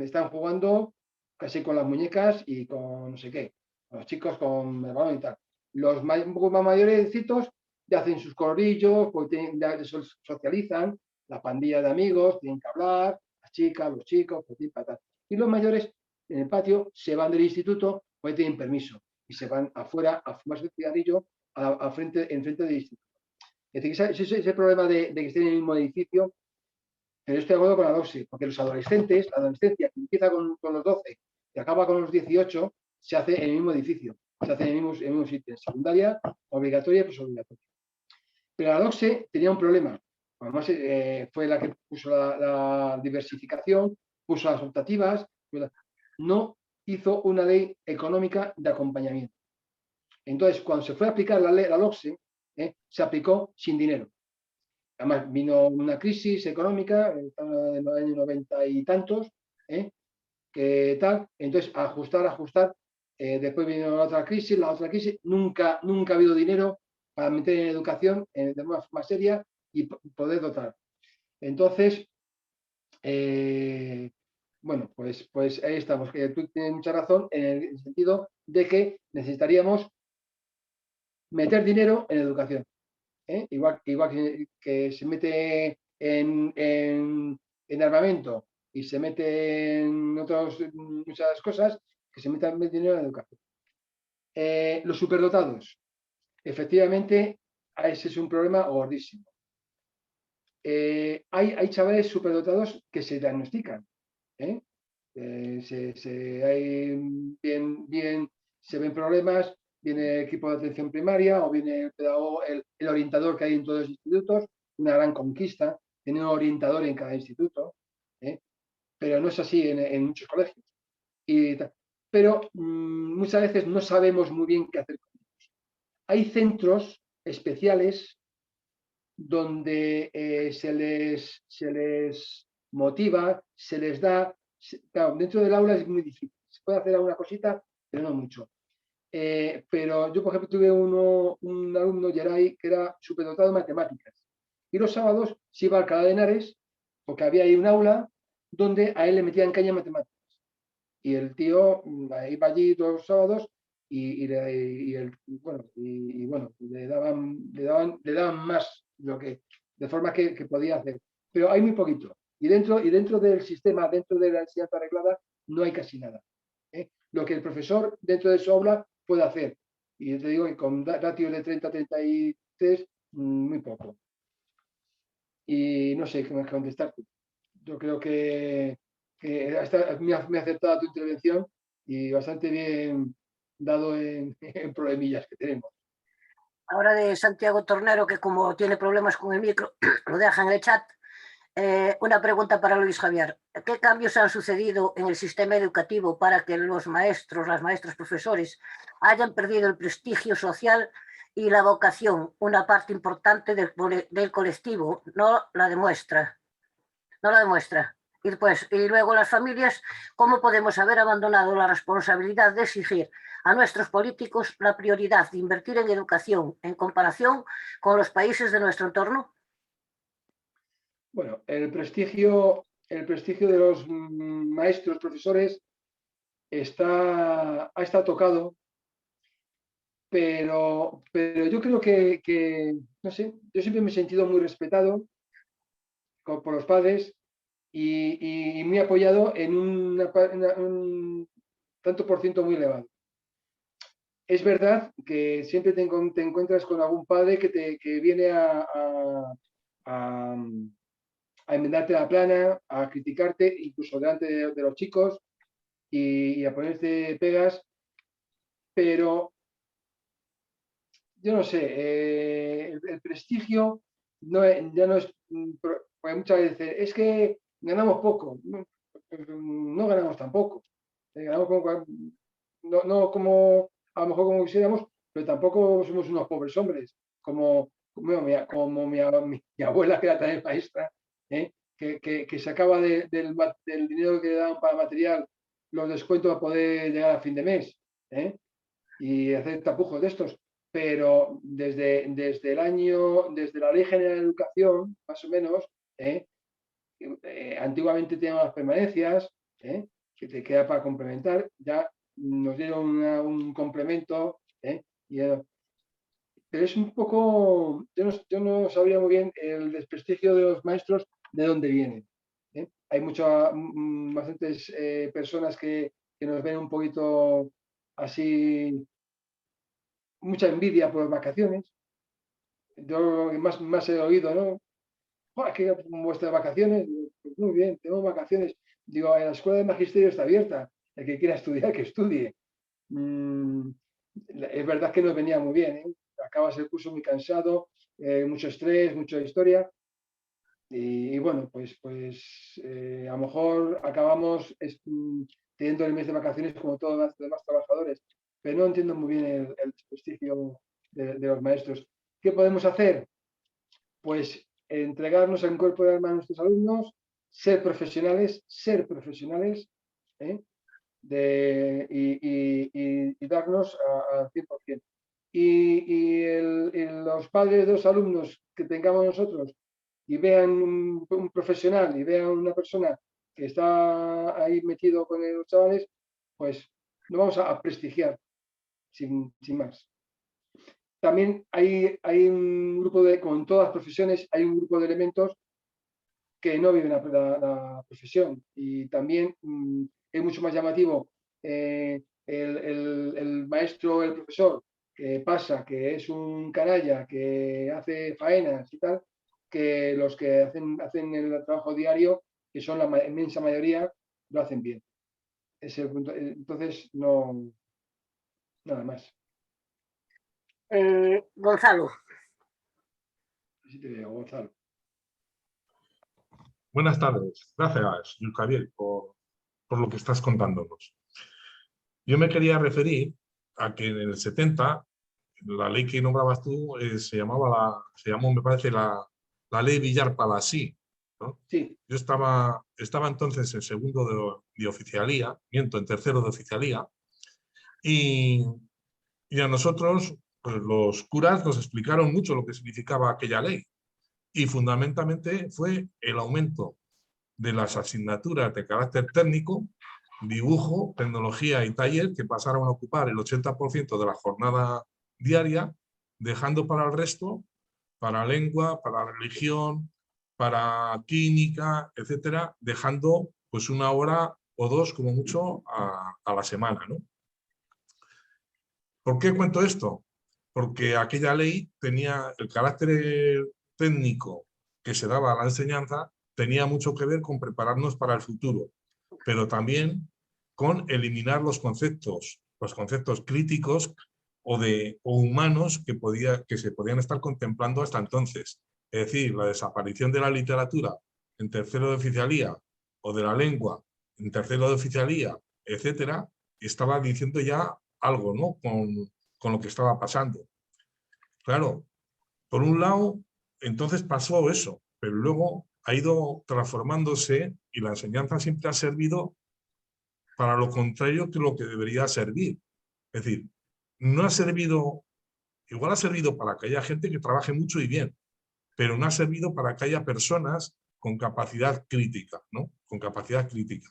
están jugando casi con las muñecas y con no sé qué. Los chicos con el balón y tal. Los un poco más mayorecitos ya hacen sus corrillos, pues ya socializan, la pandilla de amigos, tienen que hablar, las chicas, los chicos, patal. Y los mayores en el patio se van del instituto, pues tienen permiso y se van afuera a fumarse el cigarrillo enfrente del instituto. Es decir, ese problema de que estén en el mismo edificio pero estoy de acuerdo con la LOCSE, porque los adolescentes, la adolescencia que empieza con los 12 y acaba con los 18, se hace en el mismo edificio, se hace en el mismo sitio, secundaria, obligatoria y posobligatoria. Pero la LOCSE tenía un problema. Además, fue la que puso la diversificación, puso las optativas, no hizo una ley económica de acompañamiento. Entonces, cuando se fue a aplicar la LOCSE, se aplicó sin dinero. Además, vino una crisis económica en los años 90 y tantos, que tal, entonces ajustar, después vino la otra crisis, nunca ha habido dinero para meter en educación de forma más seria y poder dotar. Entonces, bueno, pues ahí estamos, que tú tienes mucha razón en el sentido de que necesitaríamos meter dinero en educación. Igual que se mete en armamento y se mete en muchas cosas, que se meta dinero en educación. Los superdotados, efectivamente, ese es un problema gordísimo. Hay chavales superdotados que se diagnostican. Se ven problemas, viene el equipo de atención primaria o viene el pedagogo, el orientador que hay en todos los institutos, una gran conquista, tener un orientador en cada instituto, pero no es así en muchos colegios. Pero muchas veces no sabemos muy bien qué hacer con ellos. Hay centros especiales donde se les motiva, se les da. Claro, dentro del aula es muy difícil. Se puede hacer alguna cosita, pero no mucho. Pero yo, por ejemplo, tuve un alumno, Geray, que era superdotado de matemáticas. Y los sábados se iba a Alcalá de Henares, porque había ahí un aula donde a él le metían caña en matemáticas. Y el tío iba allí todos los sábados y le daban más de forma que podía hacer. Pero hay muy poquito. Y dentro del sistema, dentro de la enseñanza arreglada, no hay casi nada. Lo que el profesor dentro de su aula puede hacer. Y te digo que con ratios de 30 a 33, muy poco. Y no sé qué más contestarte. Yo creo que me ha acertado tu intervención y bastante bien dado en problemillas que tenemos. Ahora de Santiago Tornero, que como tiene problemas con el micro, lo deja en el chat. Una pregunta para Luis Javier. ¿Qué cambios han sucedido en el sistema educativo para que los maestros, las maestras, profesores hayan perdido el prestigio social y la vocación? Una parte importante del colectivo no la demuestra. Y luego las familias, ¿cómo podemos haber abandonado la responsabilidad de exigir a nuestros políticos la prioridad de invertir en educación en comparación con los países de nuestro entorno? Bueno, el prestigio de los maestros, profesores, ha estado tocado, pero yo creo que, no sé, yo siempre me he sentido muy respetado por los padres y muy apoyado en un tanto por ciento muy elevado. Es verdad que siempre te encuentras con algún padre que viene a enmendarte la plana, a criticarte, incluso delante de los chicos y a ponerte pegas, pero yo no sé, el prestigio ya no es, porque muchas veces es que ganamos poco, no ganamos tampoco, ganamos poco, no como a lo mejor como quisiéramos, pero tampoco somos unos pobres hombres, como mi abuela, que era también maestra, que sacaba del dinero que le daban para material los descuentos para poder llegar a fin de mes y hacer tapujos de estos. Pero desde la Ley General de Educación, más o menos, antiguamente teníamos las permanencias, que te queda para complementar, ya nos dieron un complemento, pero es un poco, yo no sabría muy bien el desprestigio de los maestros de dónde viene. Hay bastantes personas que nos ven un poquito así, mucha envidia por las vacaciones. Yo más he oído, ¿no? Es que vuestras vacaciones, Pues muy bien, tenemos vacaciones. Digo, la escuela de magisterio está abierta. El que quiera estudiar, que estudie. Es verdad que nos venía muy bien, ¿eh? Acabas el curso muy cansado, mucho estrés, mucha historia. Y bueno, pues a lo mejor acabamos teniendo el mes de vacaciones como todos los demás trabajadores, pero no entiendo muy bien el desprestigio de los maestros. ¿Qué podemos hacer? Pues entregarnos en cuerpo y alma a nuestros alumnos, ser profesionales, ¿eh? Y darnos al 100%. Y los padres de los alumnos que tengamos nosotros y vean un profesional y vean una persona que está ahí metido con los chavales, pues lo vamos a prestigiar, sin más. También hay un grupo como en todas las profesiones, hay un grupo de elementos que no viven la profesión. Y también es mucho más llamativo el maestro, el profesor, que pasa, que es un canalla, que hace faenas y tal, que los que hacen el trabajo diario, que son la inmensa mayoría, lo hacen bien. Ese punto. Entonces, no, nada más. Gonzalo. Así te digo, Gonzalo. Buenas tardes. Gracias, Luis Javier, por lo que estás contándonos. Yo me quería referir a que en el 70, la ley que nombrabas tú se llamó, me parece, la ley Villar-Palasí, ¿no? Sí. Yo estaba entonces en segundo de oficialía, en tercero de oficialía, y a nosotros, pues, los curas nos explicaron mucho lo que significaba aquella ley. Y fundamentalmente fue el aumento de las asignaturas de carácter técnico, dibujo, tecnología y taller, que pasaron a ocupar el 80% de la jornada diaria, dejando para el resto, para lengua, para religión, para química, etcétera, dejando pues una hora o dos como mucho a la semana, ¿no? ¿Por qué cuento esto? Porque aquella ley tenía el carácter técnico que se daba a la enseñanza, tenía mucho que ver con prepararnos para el futuro, pero también con eliminar los conceptos críticos o humanos que se podían estar contemplando hasta entonces. Es decir, la desaparición de la literatura en tercero de oficialía o de la lengua en tercero de oficialía, etcétera, estaba diciendo ya algo, ¿no? Con lo que estaba pasando. Claro, por un lado, entonces pasó eso, pero luego ha ido transformándose y la enseñanza siempre ha servido para lo contrario que lo que debería servir. Es decir, no ha servido, igual ha servido para que haya gente que trabaje mucho y bien, pero no ha servido para que haya personas con capacidad crítica, ¿no? Con capacidad crítica.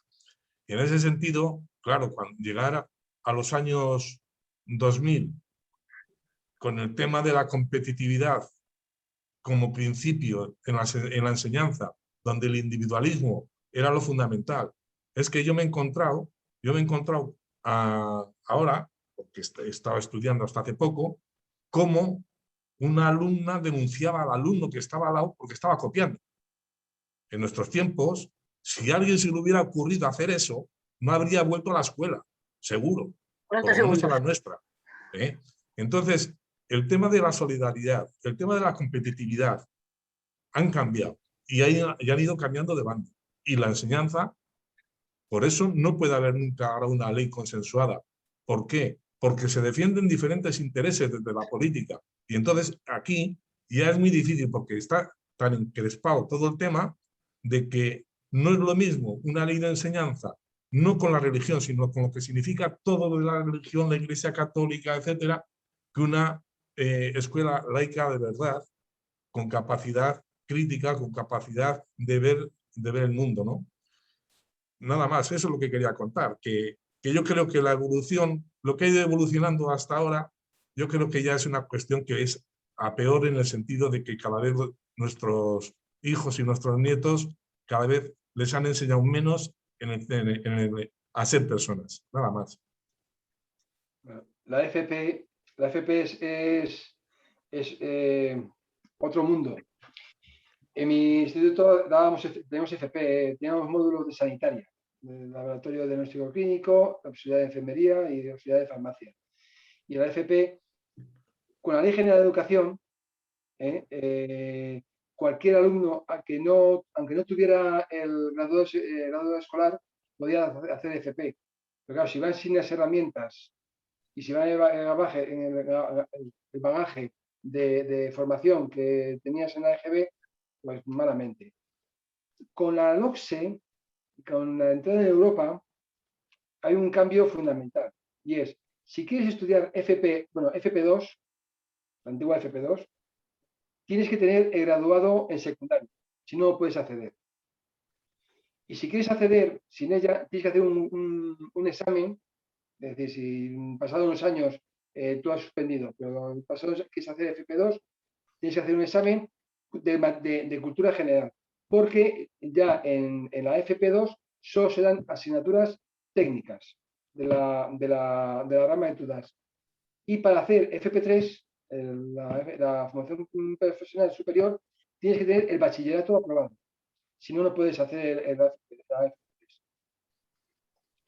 Y en ese sentido, claro, cuando llegara a los años 2000, con el tema de la competitividad como principio en la enseñanza, donde el individualismo era lo fundamental, es que yo me he encontrado ahora, porque estaba estudiando hasta hace poco, cómo una alumna denunciaba al alumno que estaba al lado porque estaba copiando. En nuestros tiempos, si a alguien se le hubiera ocurrido hacer eso, no habría vuelto a la escuela, seguro, por lo menos a la nuestra. Entonces, el tema de la solidaridad, el tema de la competitividad han cambiado y han ido cambiando de bando. Y la enseñanza, por eso no puede haber nunca ahora una ley consensuada. ¿Por qué? Porque se defienden diferentes intereses desde la política. Y entonces aquí ya es muy difícil porque está tan encrespado todo el tema de que no es lo mismo una ley de enseñanza, no con la religión, sino con lo que significa todo de la religión, la Iglesia Católica, etcétera, que una escuela laica de verdad, con capacidad crítica, con capacidad de ver el mundo, ¿no? Nada más, eso es lo que quería contar, que yo creo que la evolución, lo que ha ido evolucionando hasta ahora, yo creo que ya es una cuestión que es a peor en el sentido de que cada vez nuestros hijos y nuestros nietos cada vez les han enseñado menos a ser personas, nada más. La FP es otro mundo. En mi instituto tenemos FP, teníamos módulos de sanitaria, del laboratorio de diagnóstico clínico, la auxiliar de enfermería y la auxiliar de farmacia. Y la FP, con la Ley General de Educación, cualquier alumno, aunque no tuviera el grado escolar, podía hacer FP. Pero claro, si van sin las herramientas y si van en el bagaje de formación que tenías en la EGB, pues malamente. Con la LOCSE, con la entrada en Europa, hay un cambio fundamental. Y es, si quieres estudiar FP2, la antigua FP2, tienes que tener el graduado en secundario, si no puedes acceder. Y si quieres acceder sin ella, tienes que hacer un examen, es decir, si pasados unos años tú has suspendido, pero pasados quieres hacer FP2, tienes que hacer un examen de cultura general, porque ya en la FP2 solo se dan asignaturas técnicas de la rama que tú das. Y para hacer FP3, la formación profesional superior, tienes que tener el bachillerato aprobado. Si no, no puedes hacer la FP3.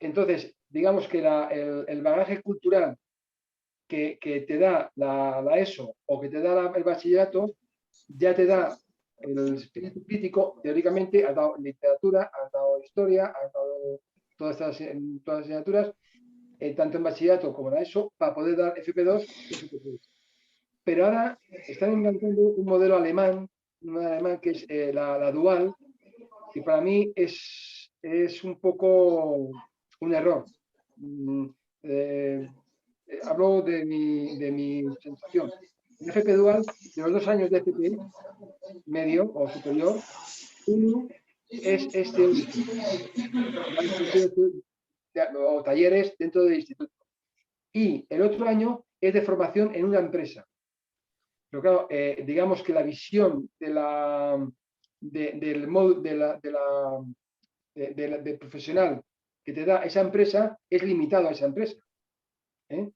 Entonces, digamos que el bagaje cultural que te da la ESO o que te da el bachillerato, ya te da el espíritu crítico. Teóricamente has dado literatura, has dado historia, has dado todas las asignaturas, tanto en bachillerato como en la ESO, para poder dar FP2 y FP3. Pero ahora están inventando un modelo alemán, que es la dual, que para mí es un poco un error. Hablo de mi sensación. El FP dual, de los 2 años de FP medio o superior, uno es o talleres dentro del instituto. Y el otro año es de formación en una empresa. Pero claro, digamos que la visión del profesional que te da esa empresa es limitado a esa empresa. Te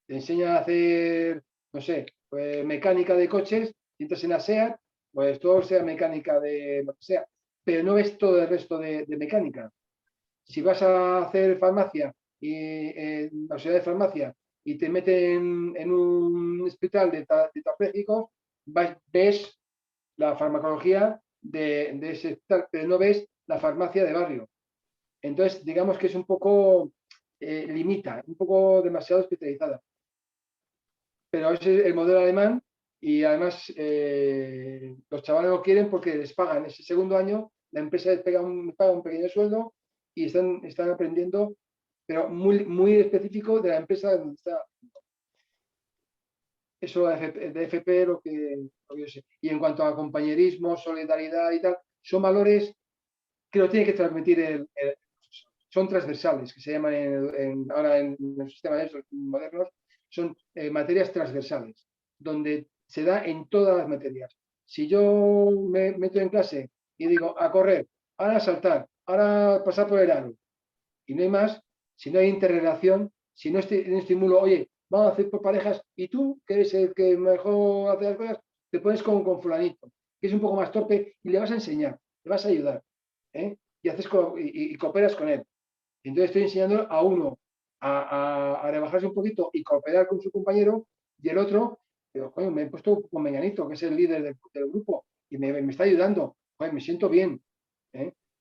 enseña a hacer, no sé, pues, mecánica de coches, y entras en la SEAT, pues todo sea mecánica de lo que sea, pero no ves todo el resto de mecánica. Si vas a hacer farmacia y la auxiliar de farmacia y te meten en un hospital de tetrapléjicos, ves la farmacología de ese hospital, pero no ves la farmacia de barrio. Entonces, digamos que es un poco limita, un poco demasiado especializada. Pero ese es el modelo alemán y además los chavales lo quieren porque les pagan ese segundo año, la empresa les paga un pequeño sueldo y están aprendiendo, pero muy específico de la empresa donde está. Eso de FP lo que yo sé. Y en cuanto a compañerismo, solidaridad y tal, son valores que lo tiene que transmitir son transversales, que se llaman ahora en los sistemas modernos, son materias transversales, donde se da en todas las materias. Si yo me meto en clase y digo a correr, ahora a saltar, ahora a pasar por el aro, y no hay más, si no hay interrelación, si no estimulo, oye, vamos a hacer por parejas, y tú, que eres el que mejor hace las cosas, te pones con fulanito, que es un poco más torpe, y le vas a enseñar, le vas a ayudar, y cooperas con él. Entonces estoy enseñando a uno a rebajarse un poquito y cooperar con su compañero, y el otro, pero, coño, me he puesto con Meñanito, que es el líder del grupo, y me está ayudando, coño, me siento bien.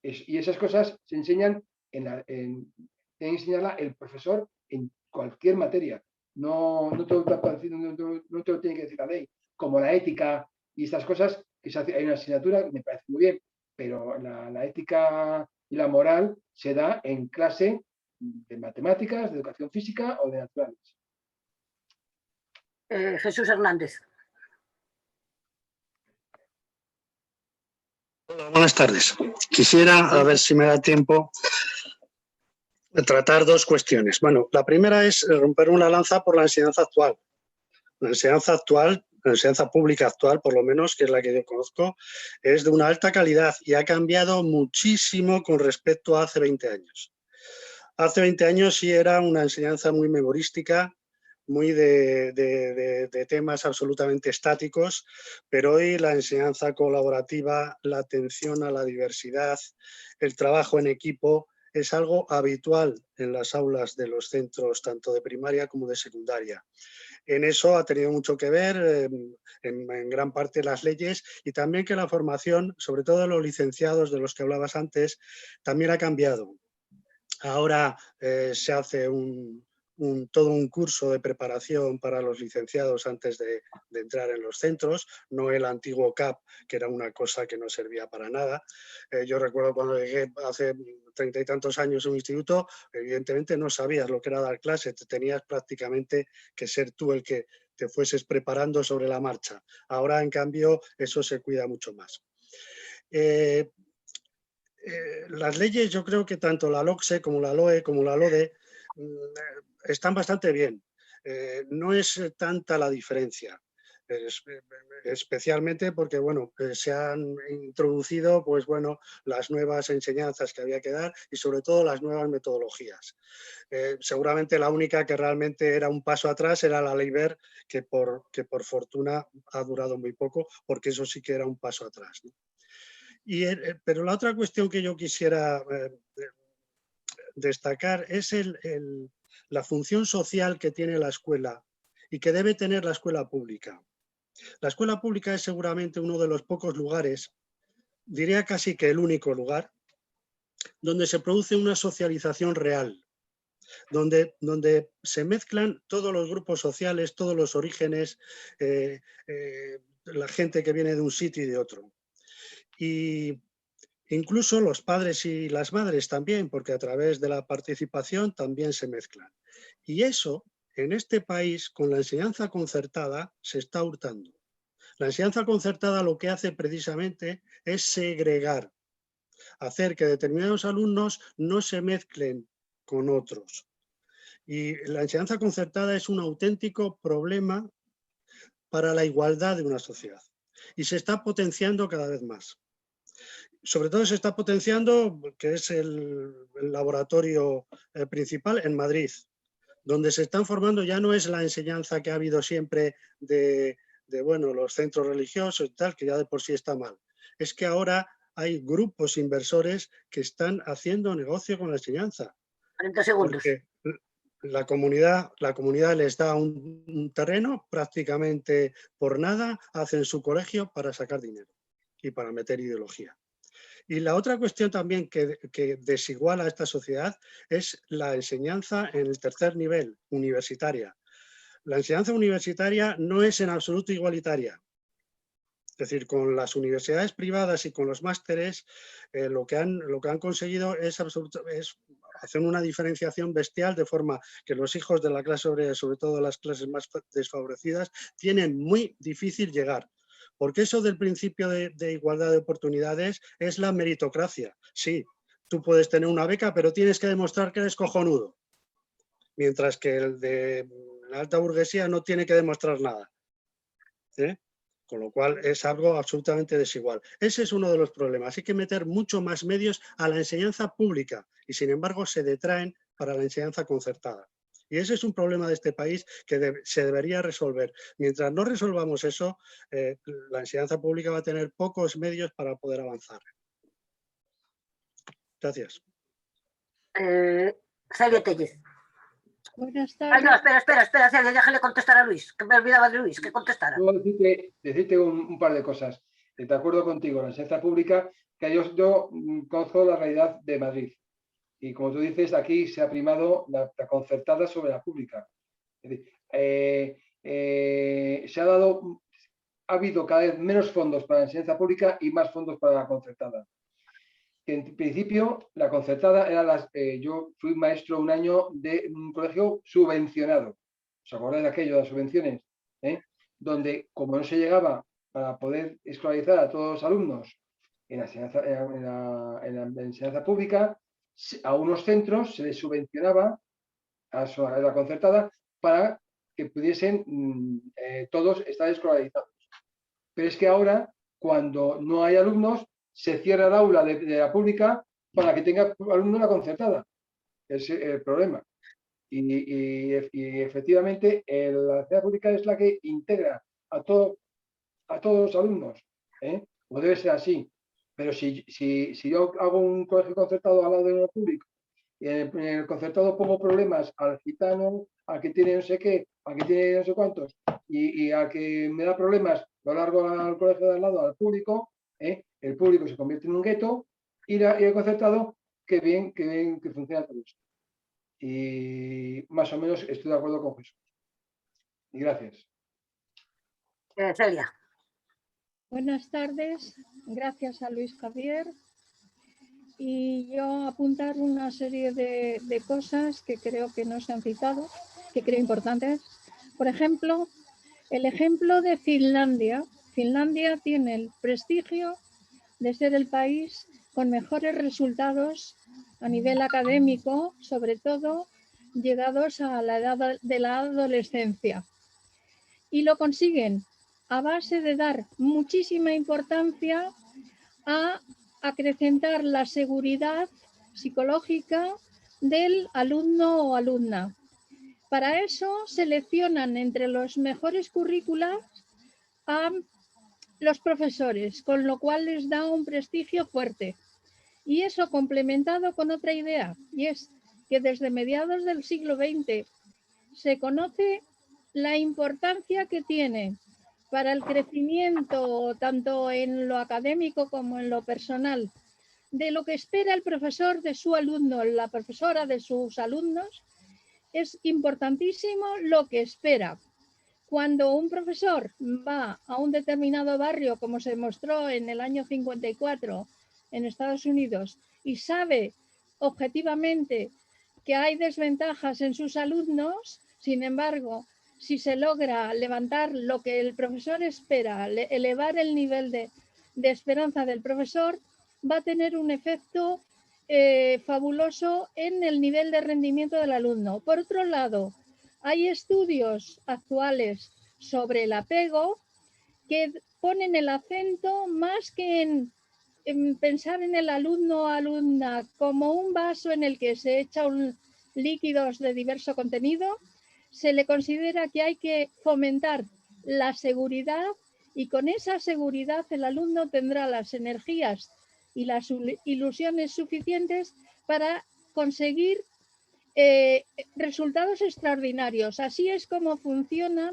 Y esas cosas se enseñan tiene que enseñarla el profesor en cualquier materia. No te lo tiene que decir la ley. Como la ética y estas cosas, hay una asignatura, me parece muy bien, pero la ética y la moral se da en clase de matemáticas, de educación física o de naturales. Jesús Hernández. Hola, buenas tardes. Quisiera, a ver si me da tiempo, de tratar 2 cuestiones. Bueno, la primera es romper una lanza por la enseñanza actual. La enseñanza actual, la enseñanza pública actual, por lo menos, que es la que yo conozco, es de una alta calidad y ha cambiado muchísimo con respecto a hace 20 años. Hace 20 años sí era una enseñanza muy memorística, muy de temas absolutamente estáticos, pero hoy la enseñanza colaborativa, la atención a la diversidad, el trabajo en equipo es algo habitual en las aulas de los centros tanto de primaria como de secundaria. En eso ha tenido mucho que ver en gran parte las leyes y también que la formación, sobre todo de los licenciados de los que hablabas antes, también ha cambiado. Ahora se hace todo un curso de preparación para los licenciados antes de entrar en los centros, no el antiguo CAP, que era una cosa que no servía para nada. Yo recuerdo cuando llegué hace 30 y tantos años a un instituto, evidentemente no sabías lo que era dar clase, te tenías prácticamente que ser tú el que te fueses preparando sobre la marcha. Ahora, en cambio, eso se cuida mucho más. Las leyes, yo creo que tanto la LOCSE como la LOE como la LODE están bastante bien. No es tanta la diferencia, especialmente porque bueno, se han introducido pues, bueno, las nuevas enseñanzas que había que dar y sobre todo las nuevas metodologías. Seguramente la única que realmente era un paso atrás era la Ley Wert, que por fortuna ha durado muy poco, porque eso sí que era un paso atrás, ¿no? Pero la otra cuestión que yo quisiera destacar es la función social que tiene la escuela y que debe tener la escuela pública. La escuela pública es seguramente uno de los pocos lugares, diría casi que el único lugar, donde se produce una socialización real, donde se mezclan todos los grupos sociales, todos los orígenes, la gente que viene de un sitio y de otro. Y incluso los padres y las madres también, porque a través de la participación también se mezclan. Y eso, en este país, con la enseñanza concertada, se está hurtando. La enseñanza concertada lo que hace precisamente es segregar, hacer que determinados alumnos no se mezclen con otros. Y la enseñanza concertada es un auténtico problema para la igualdad de una sociedad. Y se está potenciando cada vez más. Sobre todo se está potenciando, que es el laboratorio principal en Madrid, donde se están formando, ya no es la enseñanza que ha habido siempre de bueno, los centros religiosos y tal, que ya de por sí está mal. Es que ahora hay grupos inversores que están haciendo negocio con la enseñanza. 30 segundos. Porque la comunidad les da un terreno prácticamente por nada, hacen su colegio para sacar dinero y para meter ideología. Y la otra cuestión también que desiguala a esta sociedad es la enseñanza en el tercer nivel, universitaria. La enseñanza universitaria no es en absoluto igualitaria. Es decir, con las universidades privadas y con los másteres, lo que han conseguido es hacer una diferenciación bestial, de forma que los hijos de la clase obrera, sobre todo las clases más desfavorecidas, tienen muy difícil llegar. Porque eso del principio de igualdad de oportunidades es la meritocracia. Sí, tú puedes tener una beca, pero tienes que demostrar que eres cojonudo. Mientras que el de la alta burguesía no tiene que demostrar nada. Con lo cual es algo absolutamente desigual. Ese es uno de los problemas. Hay que meter mucho más medios a la enseñanza pública y sin embargo se detraen para la enseñanza concertada. Y ese es un problema de este país que se debería resolver. Mientras no resolvamos eso, la enseñanza pública va a tener pocos medios para poder avanzar. Gracias. Celia Tellez. Buenas Ay, tardes. no, espera, Celia, déjale contestar a Luis, que me olvidaba de Luis, que contestara. Puedo decirte un par de cosas. De acuerdo contigo, la enseñanza pública, que yo conozco la realidad de Madrid. Y como tú dices, aquí se ha primado la concertada sobre la pública. Es decir, ha habido cada vez menos fondos para la enseñanza pública y más fondos para la concertada. En principio, la concertada era yo fui maestro un año de un colegio subvencionado. ¿Os acordáis de aquello, de las subvenciones? Donde, como no se llegaba para poder escolarizar a todos los alumnos en la enseñanza pública, a unos centros se les subvencionaba a la concertada para que pudiesen todos estar escolarizados. Pero es que ahora, cuando no hay alumnos, se cierra el aula de la pública para que tenga alumnos la concertada. Es el problema. Y efectivamente la enseñanza pública es la que integra a todos los alumnos, ¿eh? O debe ser así. Pero si yo hago un colegio concertado al lado de uno público y en el concertado pongo problemas al gitano, al que tiene no sé qué, al que tiene no sé cuántos, y al que me da problemas lo largo al colegio de al lado, al público, el público se convierte en un gueto y el concertado, qué bien que funciona todo esto. Y más o menos estoy de acuerdo con Jesús. Y gracias. Celia. Buenas tardes, gracias a Luis Javier. Y yo apuntar una serie de cosas que creo que no se han citado, que creo importantes. Por ejemplo, el ejemplo de Finlandia. Finlandia tiene el prestigio de ser el país con mejores resultados a nivel académico, sobre todo llegados a la edad de la adolescencia. Y lo consiguen a base de dar muchísima importancia a acrecentar la seguridad psicológica del alumno o alumna. Para eso seleccionan entre los mejores currículas a los profesores, con lo cual les da un prestigio fuerte. Y eso complementado con otra idea, y es que desde mediados del siglo XX se conoce la importancia que tiene para el crecimiento, tanto en lo académico como en lo personal, de lo que espera el profesor de su alumno, la profesora de sus alumnos. Es importantísimo lo que espera. Cuando un profesor va a un determinado barrio, como se demostró en el año 54 en Estados Unidos, y sabe objetivamente que hay desventajas en sus alumnos, sin embargo, si se logra levantar lo que el profesor espera, elevar el nivel de esperanza del profesor, va a tener un efecto fabuloso en el nivel de rendimiento del alumno. Por otro lado, hay estudios actuales sobre el apego que ponen el acento más que en pensar en el alumno o alumna como un vaso en el que se echa líquidos de diverso contenido. Se le considera que hay que fomentar la seguridad y con esa seguridad el alumno tendrá las energías y las ilusiones suficientes para conseguir resultados extraordinarios. Así es como funciona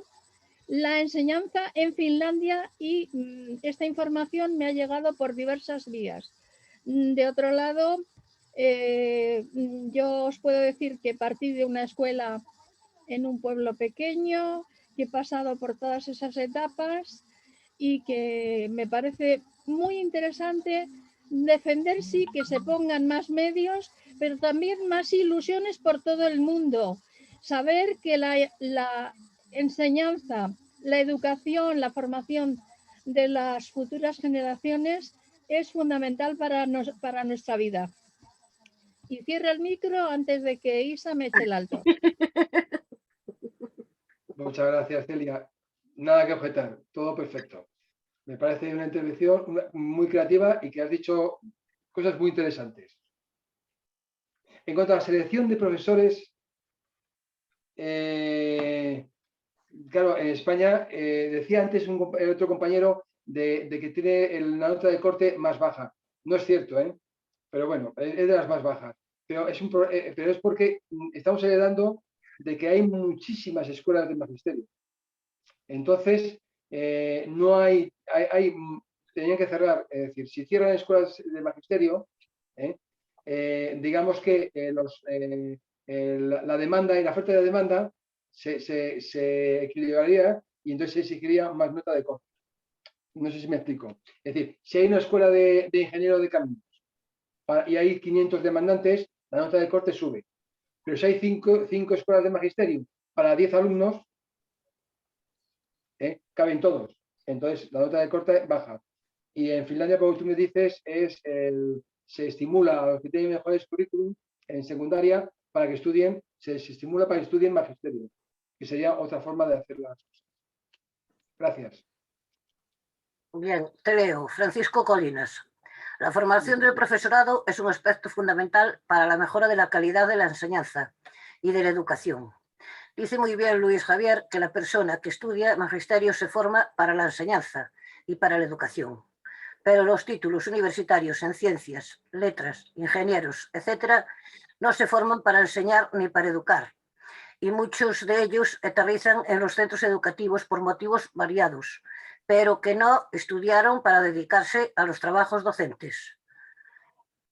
la enseñanza en Finlandia y esta información me ha llegado por diversas vías. De otro lado, yo os puedo decir que partí de una escuela en un pueblo pequeño, que he pasado por todas esas etapas y que me parece muy interesante defender, sí, que se pongan más medios, pero también más ilusiones por todo el mundo. Saber que la enseñanza, la educación, la formación de las futuras generaciones es fundamental para nuestra vida. Y cierro el micro antes de que Isa me eche el alto. Muchas gracias, Celia. Nada que objetar, todo perfecto. Me parece una intervención muy creativa y que has dicho cosas muy interesantes. En cuanto a la selección de profesores, claro, en España, decía antes otro compañero de que tiene la nota de corte más baja. No es cierto, pero bueno, es de las más bajas. Pero es porque estamos heredando de que hay muchísimas escuelas de magisterio. Entonces, no tenían que cerrar, es decir, si cierran escuelas de magisterio, digamos que la demanda y la oferta de la demanda se equilibraría y entonces se exigiría más nota de corte. No sé si me explico. Es decir, si hay una escuela de ingeniero de caminos y hay 500 demandantes, la nota de corte sube. Pero si hay 5 escuelas de magisterio para 10 alumnos, caben todos. Entonces, la nota de corte baja. Y en Finlandia, como tú me dices, se estimula a los que tienen mejores currículum en secundaria para que estudien, se estimula para que estudien magisterio, que sería otra forma de hacer las cosas. Gracias. Bien, te leo. Francisco Colinas. La formación del profesorado es un aspecto fundamental para la mejora de la calidad de la enseñanza y de la educación. Dice muy bien Luis Javier que la persona que estudia magisterio se forma para la enseñanza y para la educación. Pero los títulos universitarios en ciencias, letras, ingenieros, etcétera, no se forman para enseñar ni para educar. Y muchos de ellos aterrizan en los centros educativos por motivos variados, pero que no estudiaron para dedicarse a los trabajos docentes.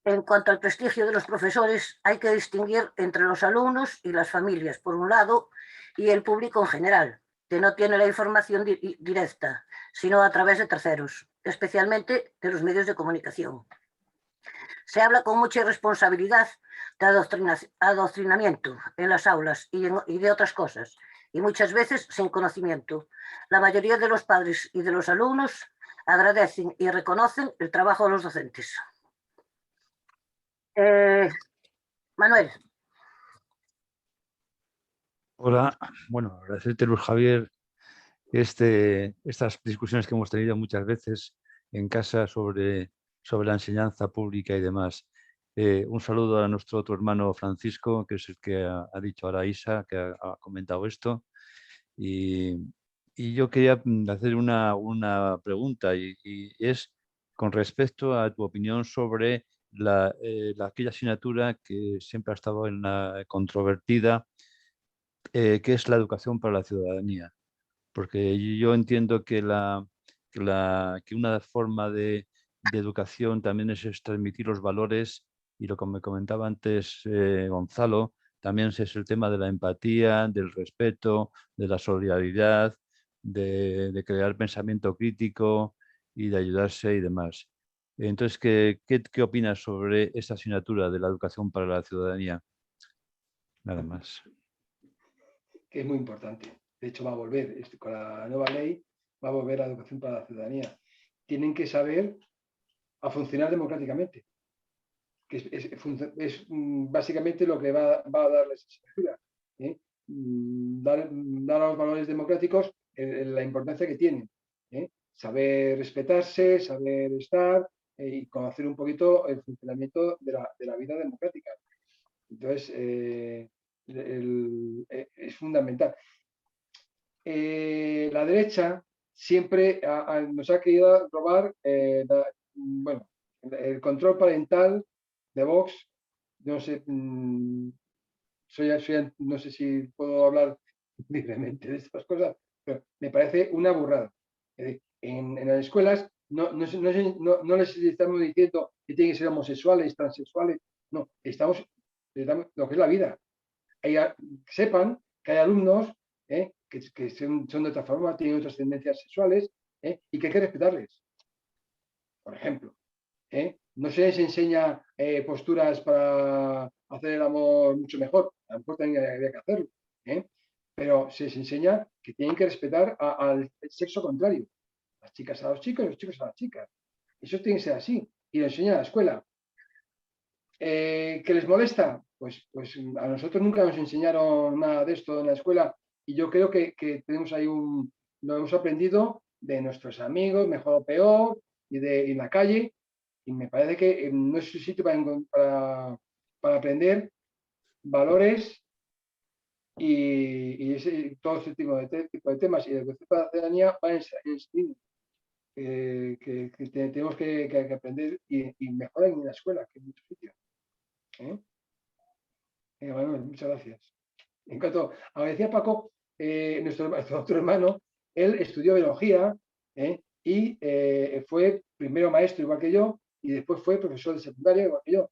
En cuanto al prestigio de los profesores, hay que distinguir entre los alumnos y las familias, por un lado, y el público en general, que no tiene la información directa, sino a través de terceros, especialmente de los medios de comunicación. Se habla con mucha irresponsabilidad de adoctrinamiento en las aulas y de otras cosas, y muchas veces sin conocimiento. La mayoría de los padres y de los alumnos agradecen y reconocen el trabajo de los docentes. Manuel. Hola, bueno, agradecerte, Luis Javier, estas discusiones que hemos tenido muchas veces en casa sobre la enseñanza pública y demás. Un saludo a nuestro otro hermano Francisco, que es el que ha dicho ahora Isa, que ha comentado esto. Y yo quería hacer una pregunta y es con respecto a tu opinión sobre aquella asignatura que siempre ha estado en la controvertida, que es la educación para la ciudadanía. Porque yo entiendo que una forma de educación también es transmitir los valores, y lo que me comentaba antes Gonzalo, también es el tema de la empatía, del respeto, de la solidaridad, de crear pensamiento crítico y de ayudarse y demás. Entonces, ¿qué opinas sobre esta asignatura de la educación para la ciudadanía? Nada más. Que es muy importante. De hecho, va a volver, con la nueva ley, va a volver la educación para la ciudadanía. Tienen que saber a funcionar democráticamente, que es básicamente lo que va a darles esa asignatura. Dar a los valores democráticos la importancia que tienen. Saber respetarse, saber estar y conocer un poquito el funcionamiento de la vida democrática. Entonces, es fundamental. La derecha siempre nos ha querido robar el control parental de Vox. No sé, no sé si puedo hablar libremente de estas cosas, pero me parece una burrada. En las escuelas no les estamos diciendo que tienen que ser homosexuales, transexuales, no, estamos lo que es la vida. Sepan que hay alumnos que son de otra forma, tienen otras tendencias sexuales y que hay que respetarles. Por ejemplo, no se les enseña posturas para hacer el amor mucho mejor, a lo mejor también habría que hacerlo, pero se les enseña que tienen que respetar al sexo contrario, las chicas a los chicos y los chicos a las chicas. Eso tiene que ser así, y lo enseña a la escuela. ¿Que les molesta? Pues a nosotros nunca nos enseñaron nada de esto en la escuela, y yo creo que tenemos ahí lo hemos aprendido de nuestros amigos, mejor o peor, y en la calle, y me parece que no es un sitio para aprender valores y todo ese tipo de temas, y la educación para la ciudadanía va en ese línea. Que tenemos que aprender y mejorar en la escuela, que en muchos sitios. Manuel, muchas gracias. En cuanto a lo que decía Paco, nuestro otro hermano, él estudió biología y fue primero maestro igual que yo y después fue profesor de secundaria igual que yo.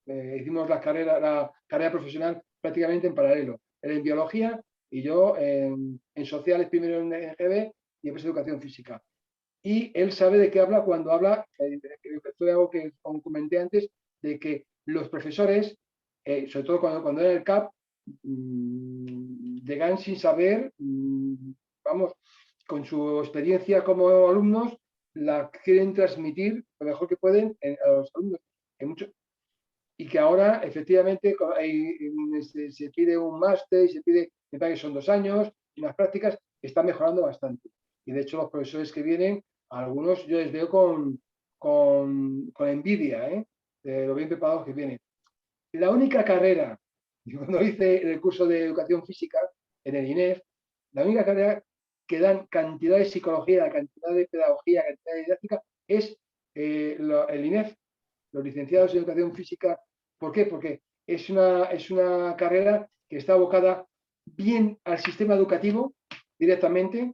Hicimos la carrera profesional prácticamente en paralelo. Él en biología y yo en sociales, primero en EGB y después en educación física. Y él sabe de qué habla cuando habla, fue algo que comenté antes, de que los profesores, sobre todo cuando era el CAP, llegan sin saber, vamos, con su experiencia como alumnos, la quieren transmitir lo mejor que pueden a los alumnos. Y que ahora, efectivamente, se pide un máster y se pide, me parece que son 2 años, y las prácticas están mejorando bastante. Y de hecho, los profesores que vienen, algunos yo les veo con envidia de lo bien preparados que vienen. La única carrera Cuando hice el curso de educación física en el INEF, la única carrera que dan cantidad de psicología, cantidad de pedagogía, cantidad de didáctica, es el INEF, los licenciados en educación física. ¿Por qué? Porque es una carrera que está abocada bien al sistema educativo directamente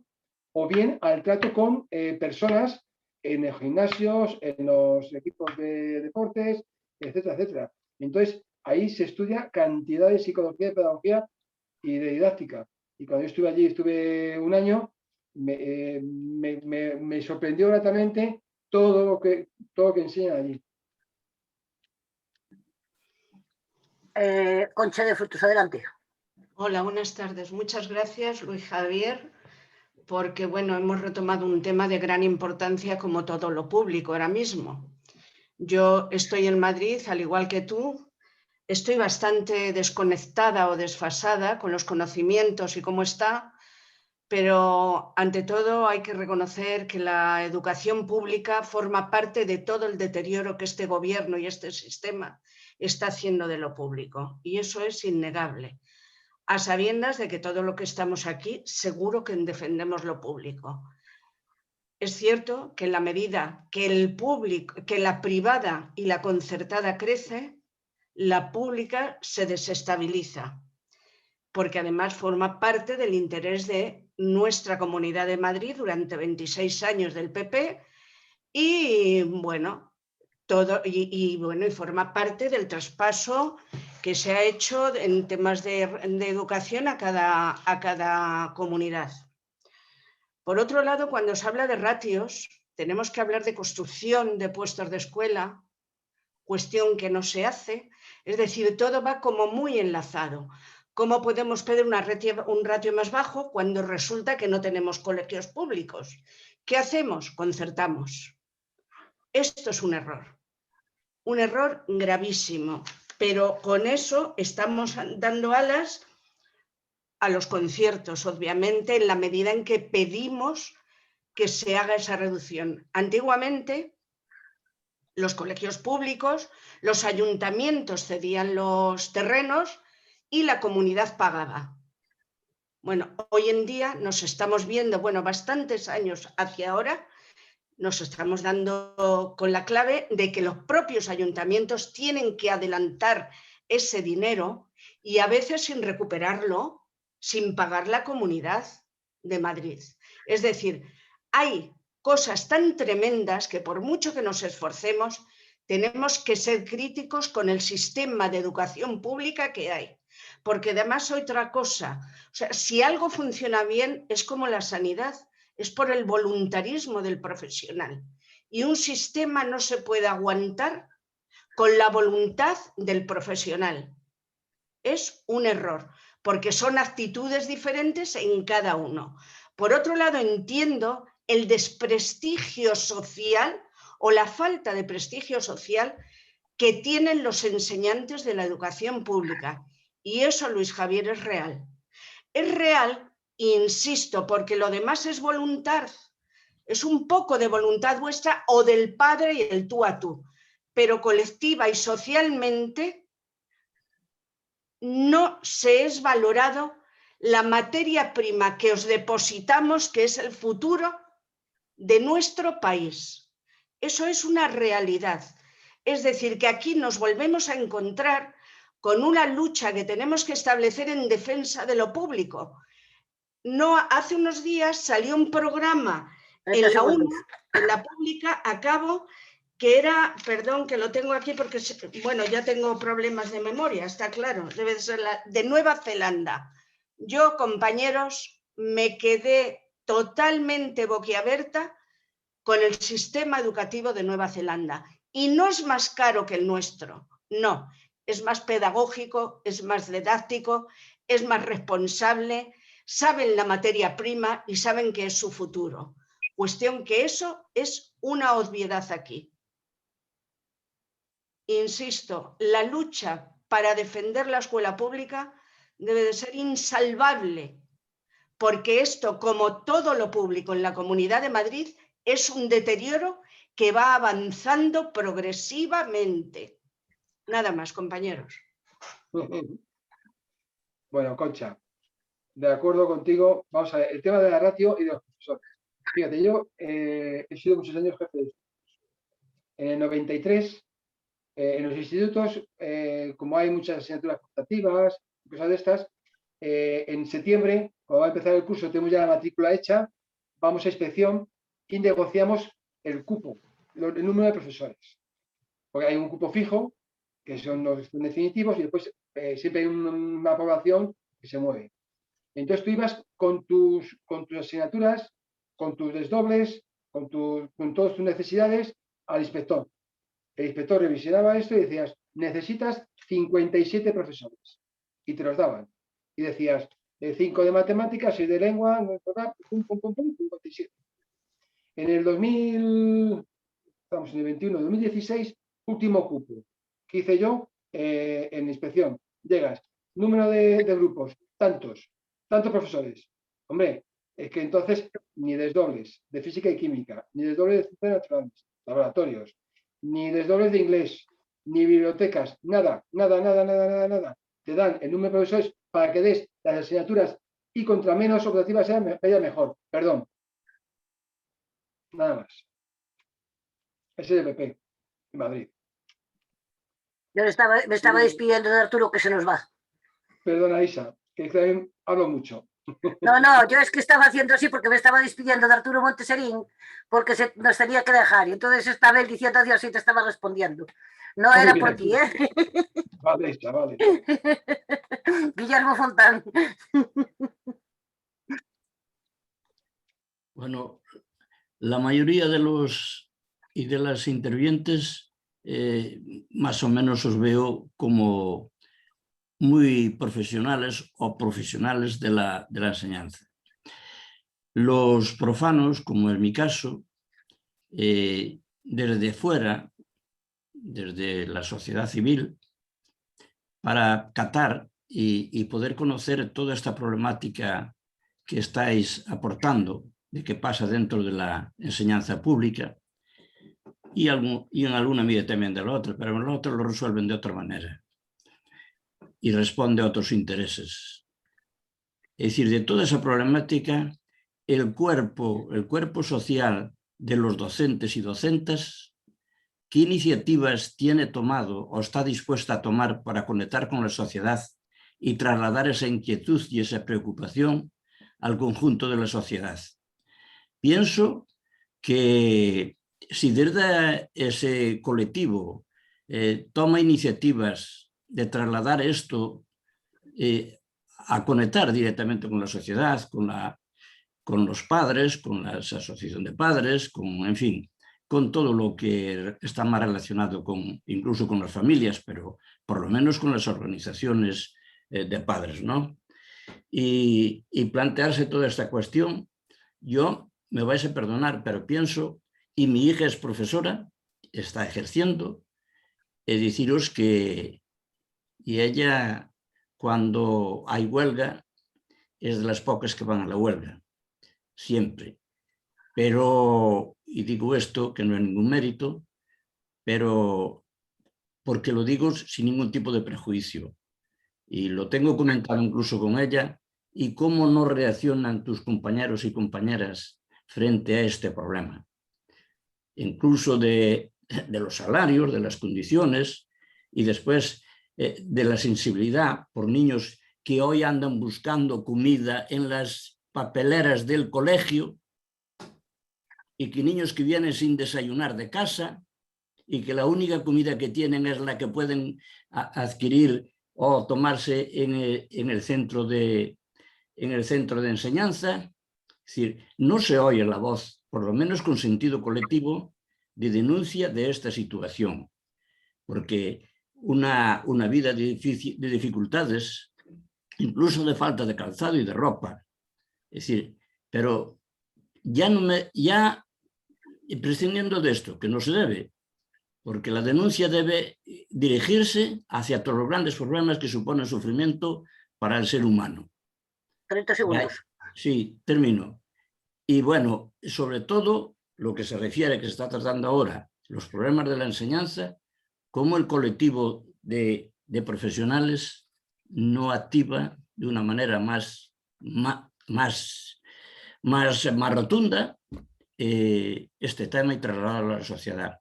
o bien al trato con personas en los gimnasios, en los equipos de deportes, etcétera, etcétera. Entonces, ahí se estudia cantidad de psicología, de pedagogía y de didáctica. Y cuando yo estuve allí, estuve un año, me sorprendió gratamente todo lo que enseñan allí. Concha de Frutos, adelante. Hola, buenas tardes. Muchas gracias, Luis Javier, porque bueno, hemos retomado un tema de gran importancia como todo lo público ahora mismo. Yo estoy en Madrid, al igual que tú. Estoy bastante desconectada o desfasada con los conocimientos y cómo está, pero ante todo hay que reconocer que la educación pública forma parte de todo el deterioro que este gobierno y este sistema está haciendo de lo público, y eso es innegable, a sabiendas de que todo lo que estamos aquí seguro que defendemos lo público. Es cierto que en la medida que que la privada y la concertada crece, la pública se desestabiliza, porque además forma parte del interés de nuestra Comunidad de Madrid durante 26 años del PP y bueno, y forma parte del traspaso que se ha hecho en temas de educación a cada comunidad. Por otro lado, cuando se habla de ratios, tenemos que hablar de construcción de puestos de escuela, cuestión que no se hace, es decir, todo va como muy enlazado. ¿Cómo podemos pedir un ratio más bajo cuando resulta que no tenemos colegios públicos? ¿Qué hacemos? Concertamos. Esto es un error gravísimo, pero con eso estamos dando alas a los conciertos, obviamente, en la medida en que pedimos que se haga esa reducción. Antiguamente, los colegios públicos, los ayuntamientos cedían los terrenos y la comunidad pagaba. Bueno, hoy en día nos estamos viendo, bastantes años hacia ahora, nos estamos dando con la clave de que los propios ayuntamientos tienen que adelantar ese dinero y a veces sin recuperarlo, sin pagar la Comunidad de Madrid. Es decir, hay cosas tan tremendas que por mucho que nos esforcemos, tenemos que ser críticos con el sistema de educación pública que hay. Porque además otra cosa, si algo funciona bien es como la sanidad, es por el voluntarismo del profesional. Y un sistema no se puede aguantar con la voluntad del profesional. Es un error, porque son actitudes diferentes en cada uno. Por otro lado, entiendo el desprestigio social o la falta de prestigio social que tienen los enseñantes de la educación pública. Y eso, Luis Javier, es real. Es real, insisto, porque lo demás es voluntad. Es un poco de voluntad vuestra o del padre y el tú a tú. Pero colectiva y socialmente no se es valorado la materia prima que os depositamos, que es el futuro de nuestro país. Eso es una realidad. Es decir, que aquí nos volvemos a encontrar con una lucha que tenemos que establecer en defensa de lo público. No, hace unos días salió un programa en la UNA, en la pública, a cabo, que era, perdón, que lo tengo aquí porque, ya tengo problemas de memoria, está claro, debe ser de Nueva Zelanda. Yo, compañeros, me quedé totalmente boquiabierta con el sistema educativo de Nueva Zelanda. Y no es más caro que el nuestro, no. Es más pedagógico, es más didáctico, es más responsable, saben la materia prima y saben que es su futuro. Cuestión que eso es una obviedad aquí. Insisto, la lucha para defender la escuela pública debe de ser insalvable, porque esto, como todo lo público en la Comunidad de Madrid, es un deterioro que va avanzando progresivamente. Nada más, compañeros. Bueno, Concha, de acuerdo contigo. Vamos a ver, el tema de la ratio y de los profesores. Fíjate, yo he sido muchos años jefe de institutos. En el 93, en los institutos, como hay muchas asignaturas optativas, cosas de estas, en septiembre, cuando va a empezar el curso, tenemos ya la matrícula hecha, vamos a inspección y negociamos el cupo, el número de profesores. Porque hay un cupo fijo, que son los definitivos, y después siempre hay una población que se mueve. Entonces tú ibas con tus asignaturas, con tus desdobles, con todas tus necesidades al inspector. El inspector revisionaba esto y decías, necesitas 57 profesores. Y te los daban. Y decías, 5 de matemáticas, 6 de lengua, 57. En el 2000, estamos en el 21, 2016, último cupo que hice yo en inspección. Llegas, número de grupos, tantos profesores. Hombre, es que entonces ni desdobles de física y química, ni desdobles de ciencias naturales, laboratorios, ni desdobles de inglés, ni bibliotecas, nada. Te dan el número de profesores para que des las asignaturas y contra menos optativas sea mejor. Perdón. Nada más. Ese es el PP en Madrid. Yo me estaba despidiendo de Arturo, que se nos va. Perdona, Isa, que también hablo mucho. No, yo es que estaba haciendo así porque me estaba despidiendo de Arturo Monteserín, porque nos tenía que dejar. Y entonces estaba él diciendo adiós y te estaba respondiendo. No era por ti, ¿eh? Vale, Isa, vale. Guillermo Fontán. Bueno, la mayoría de los y de las intervinientes más o menos os veo como muy profesionales o profesionales de la enseñanza. Los profanos, como en mi caso, desde fuera, desde la sociedad civil, para catar y poder conocer toda esta problemática que estáis aportando, de qué pasa dentro de la enseñanza pública, y en alguna medida también de la otra, pero el otro lo resuelven de otra manera y responde a otros intereses. Es decir, de toda esa problemática, el cuerpo social de los docentes y docentas, ¿qué iniciativas tiene tomado o está dispuesta a tomar para conectar con la sociedad y trasladar esa inquietud y esa preocupación al conjunto de la sociedad? Pienso que si desde ese colectivo toma iniciativas de trasladar esto a conectar directamente con la sociedad, con los padres, con la asociación de padres, en fin, con todo lo que está más relacionado incluso con las familias, pero por lo menos con las organizaciones de padres, ¿no? Y plantearse toda esta cuestión. Yo, me vais a perdonar, pero pienso, y mi hija es profesora, está ejerciendo, deciros que ella, cuando hay huelga, es de las pocas que van a la huelga, siempre. Pero, y digo esto, que no es ningún mérito, pero porque lo digo sin ningún tipo de prejuicio. Y lo tengo comentado incluso con ella, y cómo no reaccionan tus compañeros y compañeras frente a este problema. Incluso de los salarios, de las condiciones, y después de la sensibilidad por niños que hoy andan buscando comida en las papeleras del colegio, y que niños que vienen sin desayunar de casa, y que la única comida que tienen es la que pueden adquirir o tomarse en el centro de enseñanza. Es decir, no se oye la voz, por lo menos con sentido colectivo, de denuncia de esta situación, porque una vida de dificultades, incluso de falta de calzado y de ropa, es decir, pero ya prescindiendo de esto, que no se debe, porque la denuncia debe dirigirse hacia todos los grandes problemas que suponen sufrimiento para el ser humano. 30 segundos. Sí, termino. Y bueno, sobre todo lo que se refiere, que se está tratando ahora, los problemas de la enseñanza, cómo el colectivo de profesionales no activa de una manera más rotunda este tema y trasladarlo a la sociedad.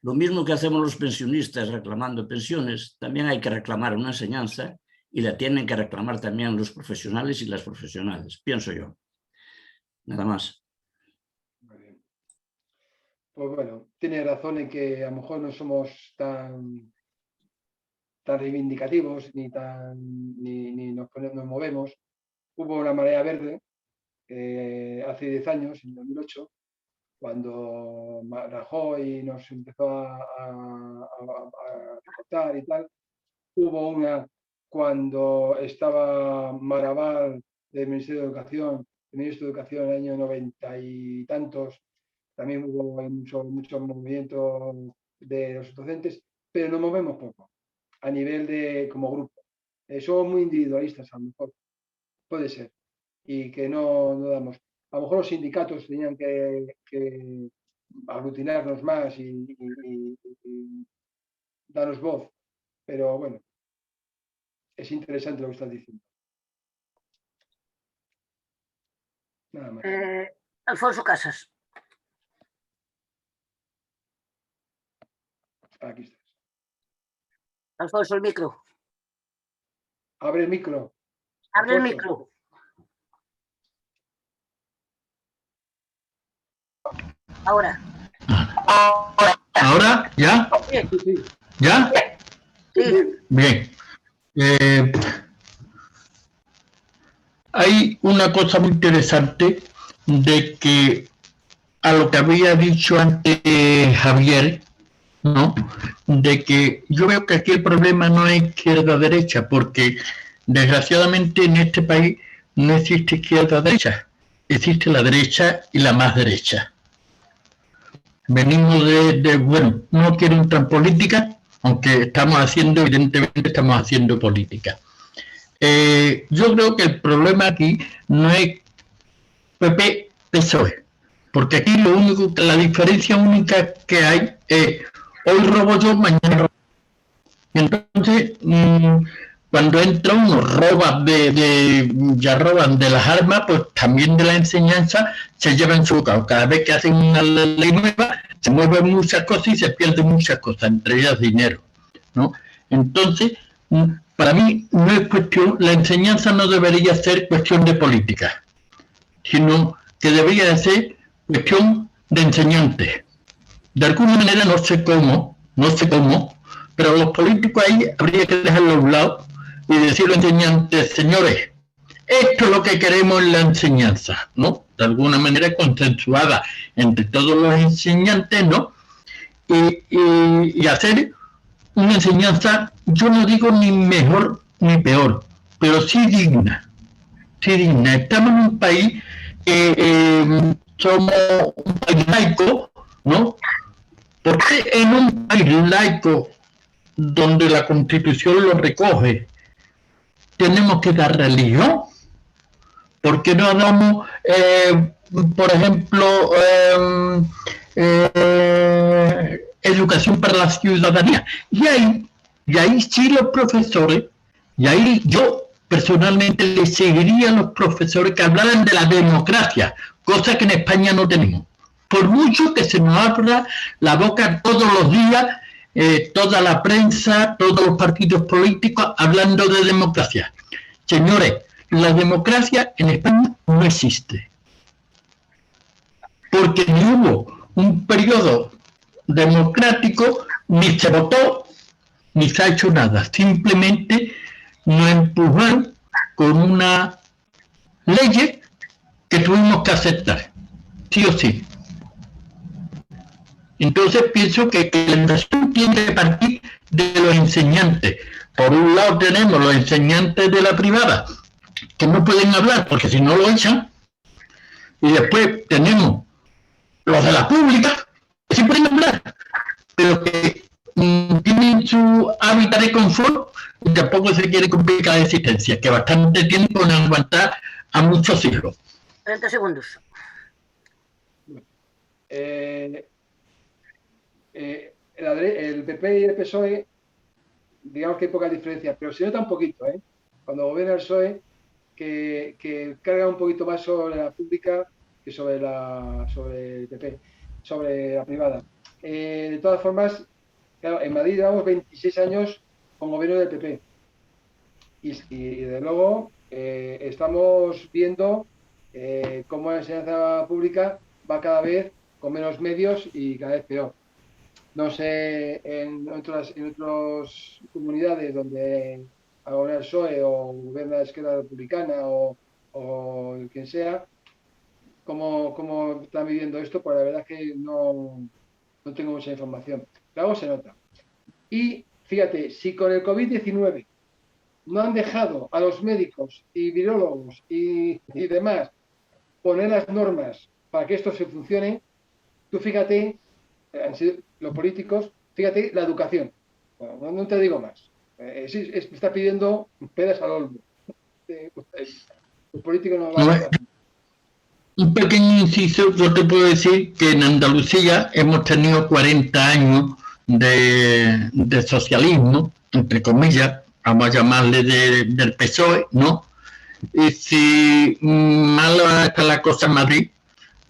Lo mismo que hacemos los pensionistas reclamando pensiones, también hay que reclamar una enseñanza y la tienen que reclamar también los profesionales y las profesionales, pienso yo. Nada más. Muy bien. Pues bueno, tiene razón en que a lo mejor no somos tan reivindicativos ni nos movemos. Hubo una marea verde hace 10 años, en 2008, cuando Rajoy nos empezó a recortar y tal. Hubo una cuando estaba Maragall del Ministerio de Educación, el ministro de Educación en el año 90 y tantos. También hubo mucho movimiento de los docentes, pero nos movemos poco a nivel de como grupo. Somos muy individualistas, a lo mejor, puede ser, y que no damos. A lo mejor los sindicatos tenían que aglutinarnos más y darnos voz, pero bueno, es interesante lo que estás diciendo. Nada más. Alfonso Casas. Aquí estás. Alfonso, el micro. Abre el micro. Abre el Alfonso. micro. Ahora. ¿Ahora? ¿Ya? Sí, sí. ¿Ya? Sí. Bien. Hay una cosa muy interesante de que a lo que había dicho antes Javier, ¿no? De que yo veo que aquí el problema no es izquierda-derecha, porque desgraciadamente en este país no existe izquierda-derecha, existe la derecha y la más derecha. Venimos bueno, no quiero entrar en política, aunque evidentemente estamos haciendo política. Yo creo que el problema aquí no es PP-PSOE, porque aquí la diferencia única que hay es hoy robo yo, mañana robo. Y entonces, cuando entra uno, ya roban de las armas, pues también de la enseñanza se llevan su bocado. Cada vez que hacen una ley nueva, se mueven muchas cosas y se pierden muchas cosas, entre ellas dinero, ¿no? Entonces, para mí no es la enseñanza no debería ser cuestión de política, sino que debería de ser cuestión de enseñantes. De alguna manera, no sé cómo, pero los políticos ahí habría que dejarlo a un lado y decirle a los enseñantes, señores, esto es lo que queremos en la enseñanza, ¿no? De alguna manera consensuada entre todos los enseñantes, ¿no? Y hacer una enseñanza, yo no digo ni mejor ni peor, pero sí digna. Sí digna. Estamos en un país somos un país laico, ¿no? Porque en un país laico donde la Constitución lo recoge, tenemos que dar religión? ¿Por qué no damos, por ejemplo, educación para la ciudadanía? Y ahí sí los profesores, y ahí yo personalmente le seguiría a los profesores que hablaran de la democracia, cosa que en España no tenemos. Por mucho que se nos abra la boca todos los días, toda la prensa, todos los partidos políticos hablando de democracia. Señores, la democracia en España no existe. Porque ni hubo un periodo democrático, ni se votó, ni se ha hecho nada. Simplemente nos empujaron con una ley que tuvimos que aceptar, sí o sí. Entonces pienso que la educación tiene que partir de los enseñantes. Por un lado tenemos los enseñantes de la privada, que no pueden hablar porque si no lo echan, y después tenemos los de la pública, que sí pueden hablar, pero que tienen su hábitat de confort y tampoco se quiere complicar la existencia, que bastante tiempo en aguantar a muchos hijos. 30 segundos. El PP y el PSOE, digamos que hay pocas diferencias, pero se nota un poquito, ¿eh? cuando gobierna el PSOE, que carga un poquito más sobre la pública que sobre el PP, sobre la privada. De todas formas, claro, en Madrid llevamos 26 años con gobierno del PP y de luego estamos viendo cómo la enseñanza pública va cada vez con menos medios y cada vez peor. No sé, en otras comunidades donde gobierna el PSOE o gobierna la izquierda republicana o quien sea, cómo están viviendo esto, pues la verdad es que no tengo mucha información. Pero algo se nota. Y fíjate, si con el COVID-19 no han dejado a los médicos y virólogos y demás poner las normas para que esto se funcione, tú fíjate, han sido los políticos, fíjate la educación. Bueno, no te digo más. Está pidiendo peras al olmo. Los políticos no van a... Un pequeño inciso, yo te puedo decir que en Andalucía hemos tenido 40 años de socialismo, entre comillas, vamos a llamarle del PSOE, ¿no? Y si mala está la cosa en Madrid,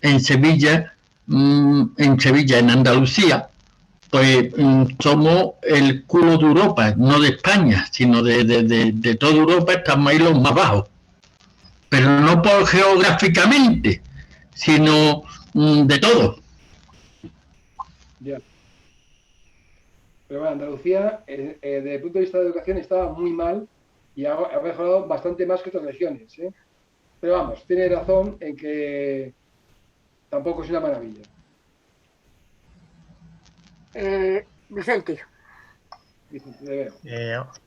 en Sevilla, en Andalucía, pues somos el culo de Europa, no de España, sino de toda Europa, estamos ahí los más bajos. Pero no por geográficamente, sino de todo. Ya. Pero bueno, Andalucía, desde el punto de vista de educación, estaba muy mal y ha mejorado bastante más que otras regiones, ¿eh? Pero vamos, tiene razón en que tampoco es una maravilla. Vicente.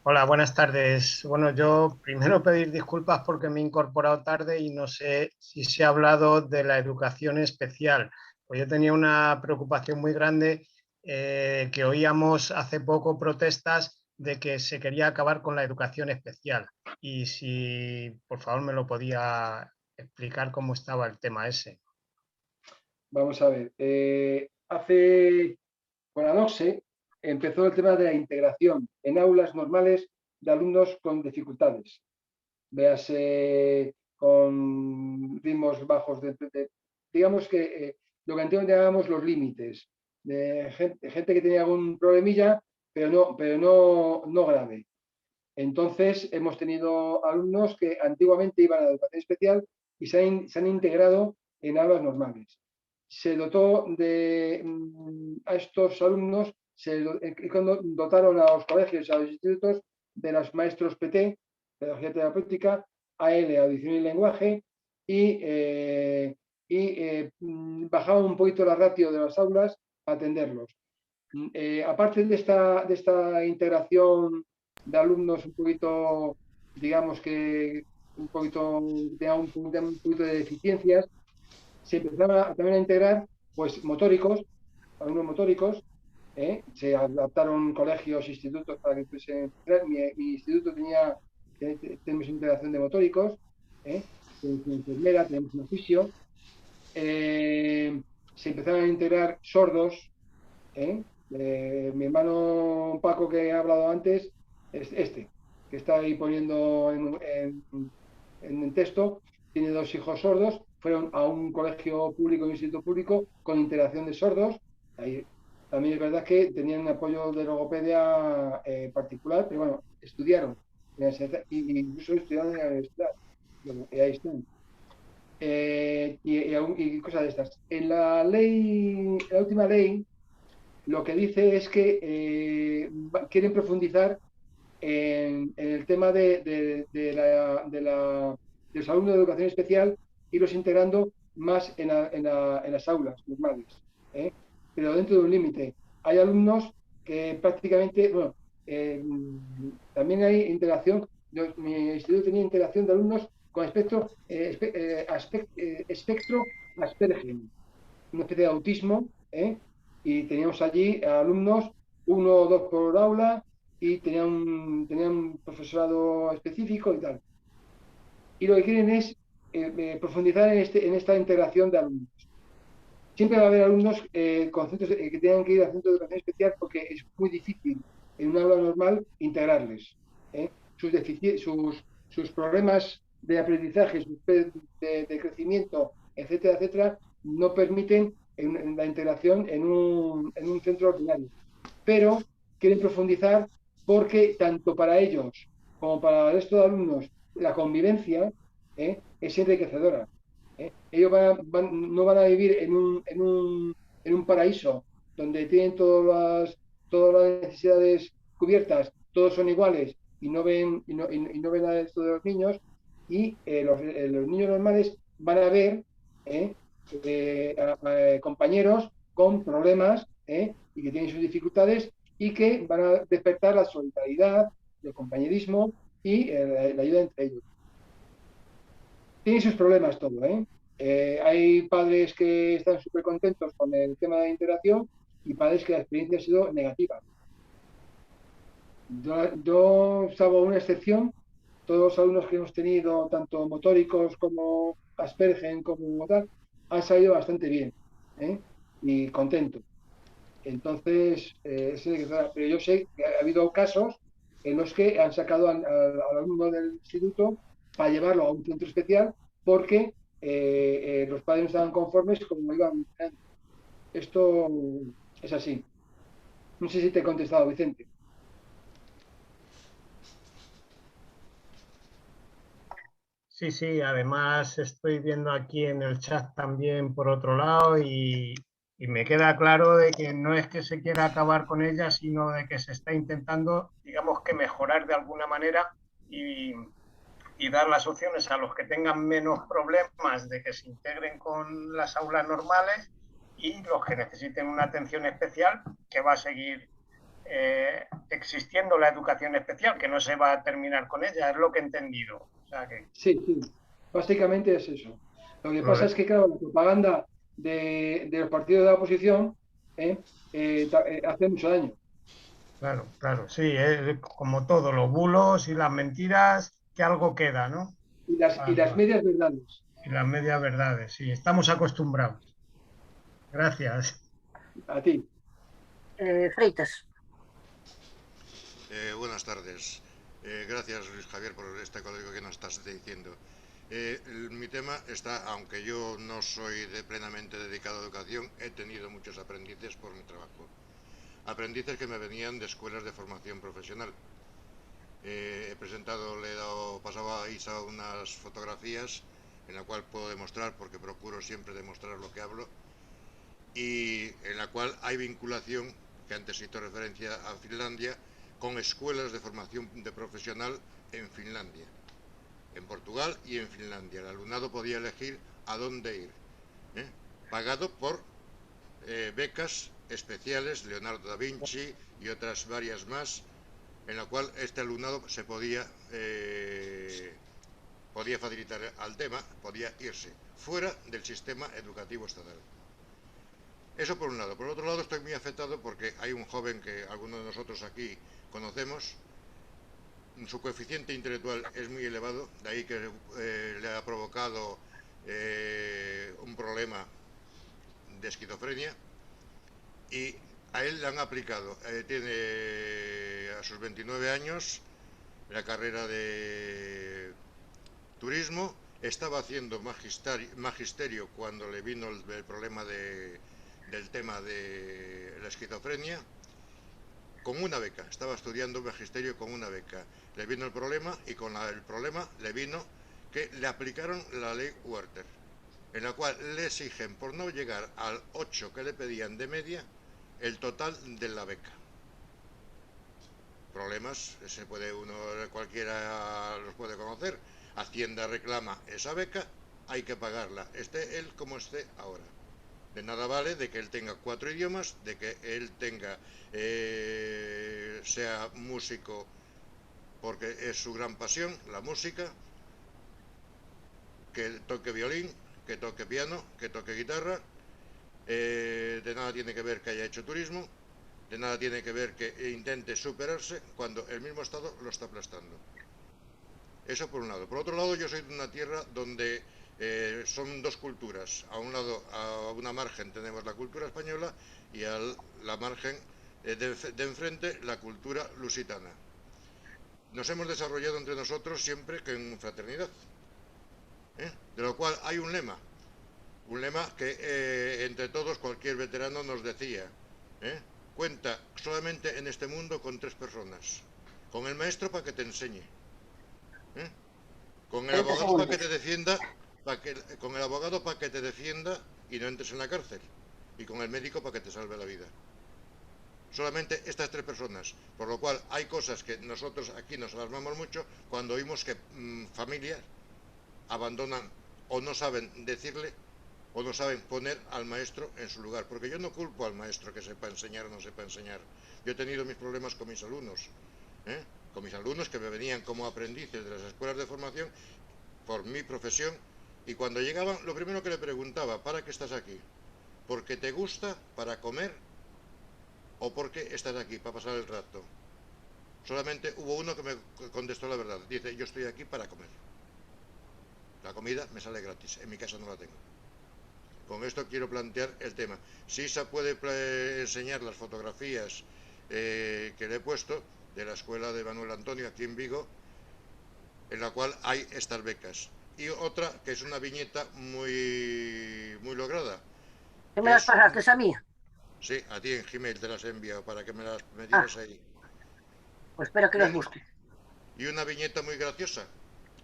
Hola, buenas tardes. Bueno, yo primero pedir disculpas porque me he incorporado tarde y no sé si se ha hablado de la educación especial. Pues yo tenía una preocupación muy grande que oíamos hace poco protestas de que se quería acabar con la educación especial. Y si por favor me lo podía explicar cómo estaba el tema ese. Vamos a ver. Con la LOCSE empezó el tema de la integración en aulas normales de alumnos con dificultades. Véase con ritmos bajos, digamos que lo que antiguamente llamábamos los límites, de gente que tenía algún problemilla, pero no grave. Entonces hemos tenido alumnos que antiguamente iban a la educación especial y se han integrado en aulas normales. Se dotó a estos alumnos, dotaron a los colegios y a los institutos de los maestros PT, pedagogía terapéutica, AL, audición y lenguaje, y bajaban un poquito la ratio de las aulas a atenderlos. Aparte de esta integración de alumnos un poquito, digamos que tenía un poquito de deficiencias, se empezaron también a integrar pues alumnos motóricos, se adaptaron colegios, institutos para que mi instituto tenemos integración de motóricos, tenemos una enfermera, tenemos un oficio, se empezaron a integrar sordos, mi hermano Paco, que ha hablado antes, es que está ahí poniendo en el texto, tiene 2 hijos sordos, fueron a un colegio público, un instituto público, con integración de sordos. Ahí, también es verdad que tenían apoyo de logopedia particular, pero bueno, estudiaron, y incluso estudiaron en la universidad, y ahí están. Y cosas de estas. En la última ley, lo que dice es que quieren profundizar en el tema de los alumnos de educación especial, irlos integrando más en las aulas normales, pero dentro de un límite. Hay alumnos que prácticamente, bueno, también hay integración, mi instituto tenía integración de alumnos con espectro Asperger, una especie de autismo, y teníamos allí alumnos, 1 o 2 por aula, y tenían un profesorado específico y tal. Y lo que quieren es profundizar en esta integración de alumnos. Siempre va a haber alumnos que tengan que ir al centro de educación especial porque es muy difícil en una aula normal integrarles. Sus sus problemas de aprendizaje, de crecimiento, etcétera, etcétera, no permiten la integración en un centro ordinario. Pero quieren profundizar porque tanto para ellos como para el resto de alumnos la convivencia es enriquecedora. Ellos no van a vivir en un paraíso donde tienen todas las necesidades cubiertas, todos son iguales y no ven a esto de los niños, y los niños normales van a ver compañeros con problemas y que tienen sus dificultades y que van a despertar la solidaridad, el compañerismo y la ayuda entre ellos. Tiene sus problemas todo, hay padres que están súper contentos con el tema de la integración y padres que la experiencia ha sido negativa. Yo salvo una excepción, todos los alumnos que hemos tenido, tanto motóricos como Asperger, como tal, han salido bastante bien y contentos. Entonces, pero yo sé que ha habido casos en los que han sacado al alumno del instituto para llevarlo a un centro especial porque los padres no estaban conformes como iban. Esto es así. No sé si te he contestado, Vicente. Sí, además estoy viendo aquí en el chat también por otro lado y me queda claro de que no es que se quiera acabar con ella, sino de que se está intentando, digamos que mejorar de alguna manera y dar las opciones a los que tengan menos problemas de que se integren con las aulas normales y los que necesiten una atención especial, que va a seguir existiendo la educación especial, que no se va a terminar con ella, es lo que he entendido. O sea que... Sí, básicamente es eso. Lo que pasa es que, claro, la propaganda de los partidos de la oposición hace mucho daño. Claro, sí, como todo, los bulos y las mentiras, que algo queda, ¿no? Y las medias verdades. Y las medias verdades, sí, estamos acostumbrados. Gracias. A ti. Freitas. Buenas tardes. Gracias, Luis Javier, por este código que nos estás diciendo. Mi tema está, aunque yo no soy plenamente dedicado a educación, he tenido muchos aprendices por mi trabajo. Aprendices que me venían de escuelas de formación profesional. He pasado a Isa unas fotografías en la cual puedo demostrar, porque procuro siempre demostrar lo que hablo, y en la cual hay vinculación, que antes hizo referencia a Finlandia, con escuelas de formación de profesional en Finlandia, en Portugal y en Finlandia. El alumnado podía elegir a dónde ir, pagado por becas especiales, Leonardo da Vinci y otras varias más, en la cual este alumnado se podía facilitar al tema, podía irse fuera del sistema educativo estatal. Eso por un lado. Por otro lado, estoy muy afectado porque hay un joven que algunos de nosotros aquí conocemos. Su coeficiente intelectual es muy elevado, de ahí que le ha provocado un problema de esquizofrenia, y a él le han aplicado, tiene a sus 29 años la carrera de turismo, estaba haciendo magisterio cuando le vino el problema del tema de la esquizofrenia, con una beca, estaba estudiando magisterio con una beca, le vino el problema y con el problema le vino que le aplicaron la ley Werther, en la cual le exigen, por no llegar al 8 que le pedían de media, el total de la beca. Problemas, cualquiera los puede conocer. Hacienda reclama esa beca, hay que pagarla, esté él como esté ahora. De nada vale de que él tenga 4 idiomas, de que él sea músico porque es su gran pasión, la música, que toque violín, que toque piano, que toque guitarra. De nada tiene que ver que haya hecho turismo, de nada tiene que ver que intente superarse cuando el mismo Estado lo está aplastando. Eso por un lado. Por otro lado, yo soy de una tierra donde son dos culturas. A un lado, a una margen tenemos la cultura española y a la margen de enfrente la cultura lusitana. nos hemos desarrollado entre nosotros siempre en fraternidad. De lo cual hay un lema que entre todos cualquier veterano nos decía, cuenta solamente en este mundo con 3 personas, con el maestro para que te enseñe, con el abogado para que te defienda, con el abogado para que te defienda y no entres en la cárcel, y con el médico para que te salve la vida. Solamente estas 3 personas, por lo cual hay cosas que nosotros aquí nos alarmamos mucho cuando oímos que familias abandonan o no saben decirle o no saben poner al maestro en su lugar, porque yo no culpo al maestro que sepa enseñar o no sepa enseñar. Yo he tenido mis problemas con mis alumnos, que me venían como aprendices de las escuelas de formación por mi profesión, y cuando llegaban lo primero que le preguntaba, ¿para qué estás aquí? ¿Porque te gusta, para comer, o porque estás aquí, para pasar el rato? Solamente hubo uno que me contestó la verdad, dice, yo estoy aquí para comer. La comida me sale gratis, en mi casa no la tengo. Con esto quiero plantear el tema. Si se puede enseñar las fotografías que le he puesto de la escuela de Manuel Antonio aquí en Vigo, en la cual hay estas becas. Y otra que es una viñeta muy lograda. ¿Qué me las pasaste a mí? Sí, a ti en Gmail te las he enviado para que me las dieras ahí. Pues espero que las busques. Y una viñeta muy graciosa,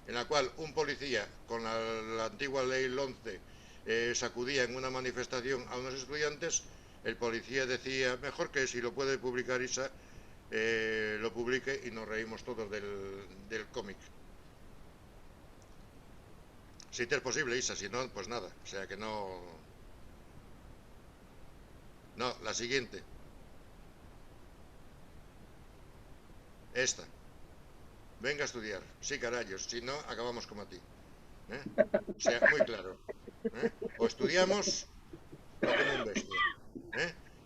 en la cual un policía, con la antigua ley 11, sacudía en una manifestación a unos estudiantes. El policía decía, mejor que si lo puede publicar Isa, lo publique, y nos reímos todos del cómic. Si te es posible, Isa, si no, pues nada. O sea que no... No, la siguiente. Esta. Venga a estudiar. Sí, carayos. Si no, acabamos como a ti. O sea, muy claro. O estudiamos o como un bestia.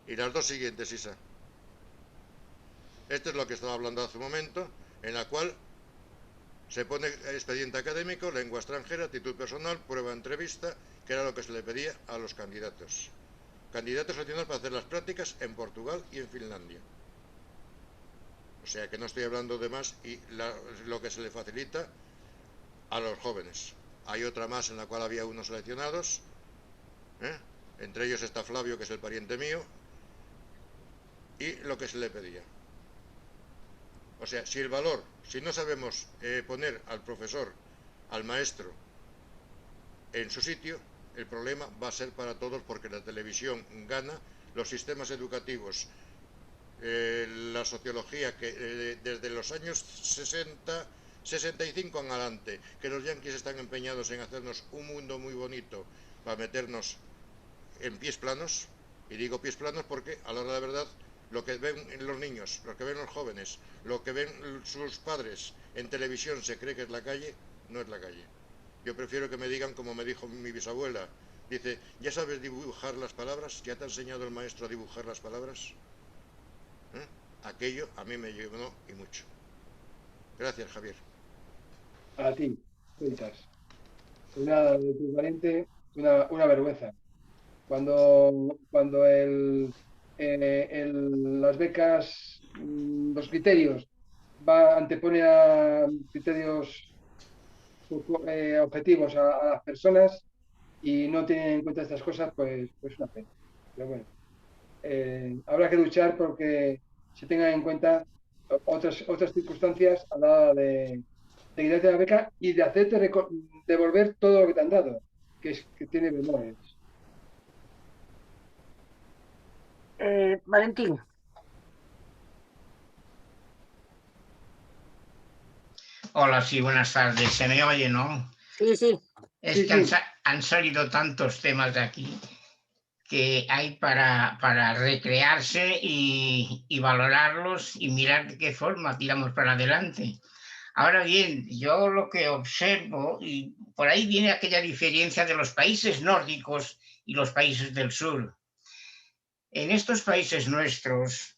Y las 2 siguientes, Isa. Esto es lo que estaba hablando hace un momento, en la cual se pone expediente académico, lengua extranjera, actitud personal, prueba entrevista, que era lo que se le pedía a los candidatos. Candidatos seleccionados para hacer las prácticas en Portugal y en Finlandia. O sea que no estoy hablando de más, y lo que se le facilita a los jóvenes. Hay otra más en la cual había unos seleccionados, entre ellos está Flavio, que es el pariente mío, y lo que se le pedía. O sea, si el valor, si no sabemos poner al profesor, al maestro, en su sitio, el problema va a ser para todos, porque la televisión gana, los sistemas educativos, la sociología, que desde los años 60, 65 en adelante, que los yanquis están empeñados en hacernos un mundo muy bonito para meternos en pies planos, y digo pies planos porque a la hora de la verdad lo que ven los niños, lo que ven los jóvenes, lo que ven sus padres en televisión se cree que es la calle, no es la calle. Yo prefiero que me digan como me dijo mi bisabuela, dice, ¿ya sabes dibujar las palabras? ¿Ya te ha enseñado el maestro a dibujar las palabras? Aquello a mí me llenó y mucho. Gracias, Javier. A ti, cuentas. Una de tu pariente, una vergüenza. Cuando las becas, los criterios, antepone a criterios objetivos a las personas y no tienen en cuenta estas cosas, pues una pena. Pero bueno, habrá que luchar porque se tengan en cuenta otras circunstancias a la hora de quitarte la beca y de hacerte devolver todo lo que te han dado, que tiene memorias. Valentín. Hola, sí, buenas tardes. ¿Se me oye, no? Sí, sí. Es sí, que sí. Han salido tantos temas de aquí que hay para recrearse y valorarlos y mirar de qué forma tiramos para adelante. Ahora bien, yo lo que observo, y por ahí viene aquella diferencia de los países nórdicos y los países del sur. En estos países nuestros,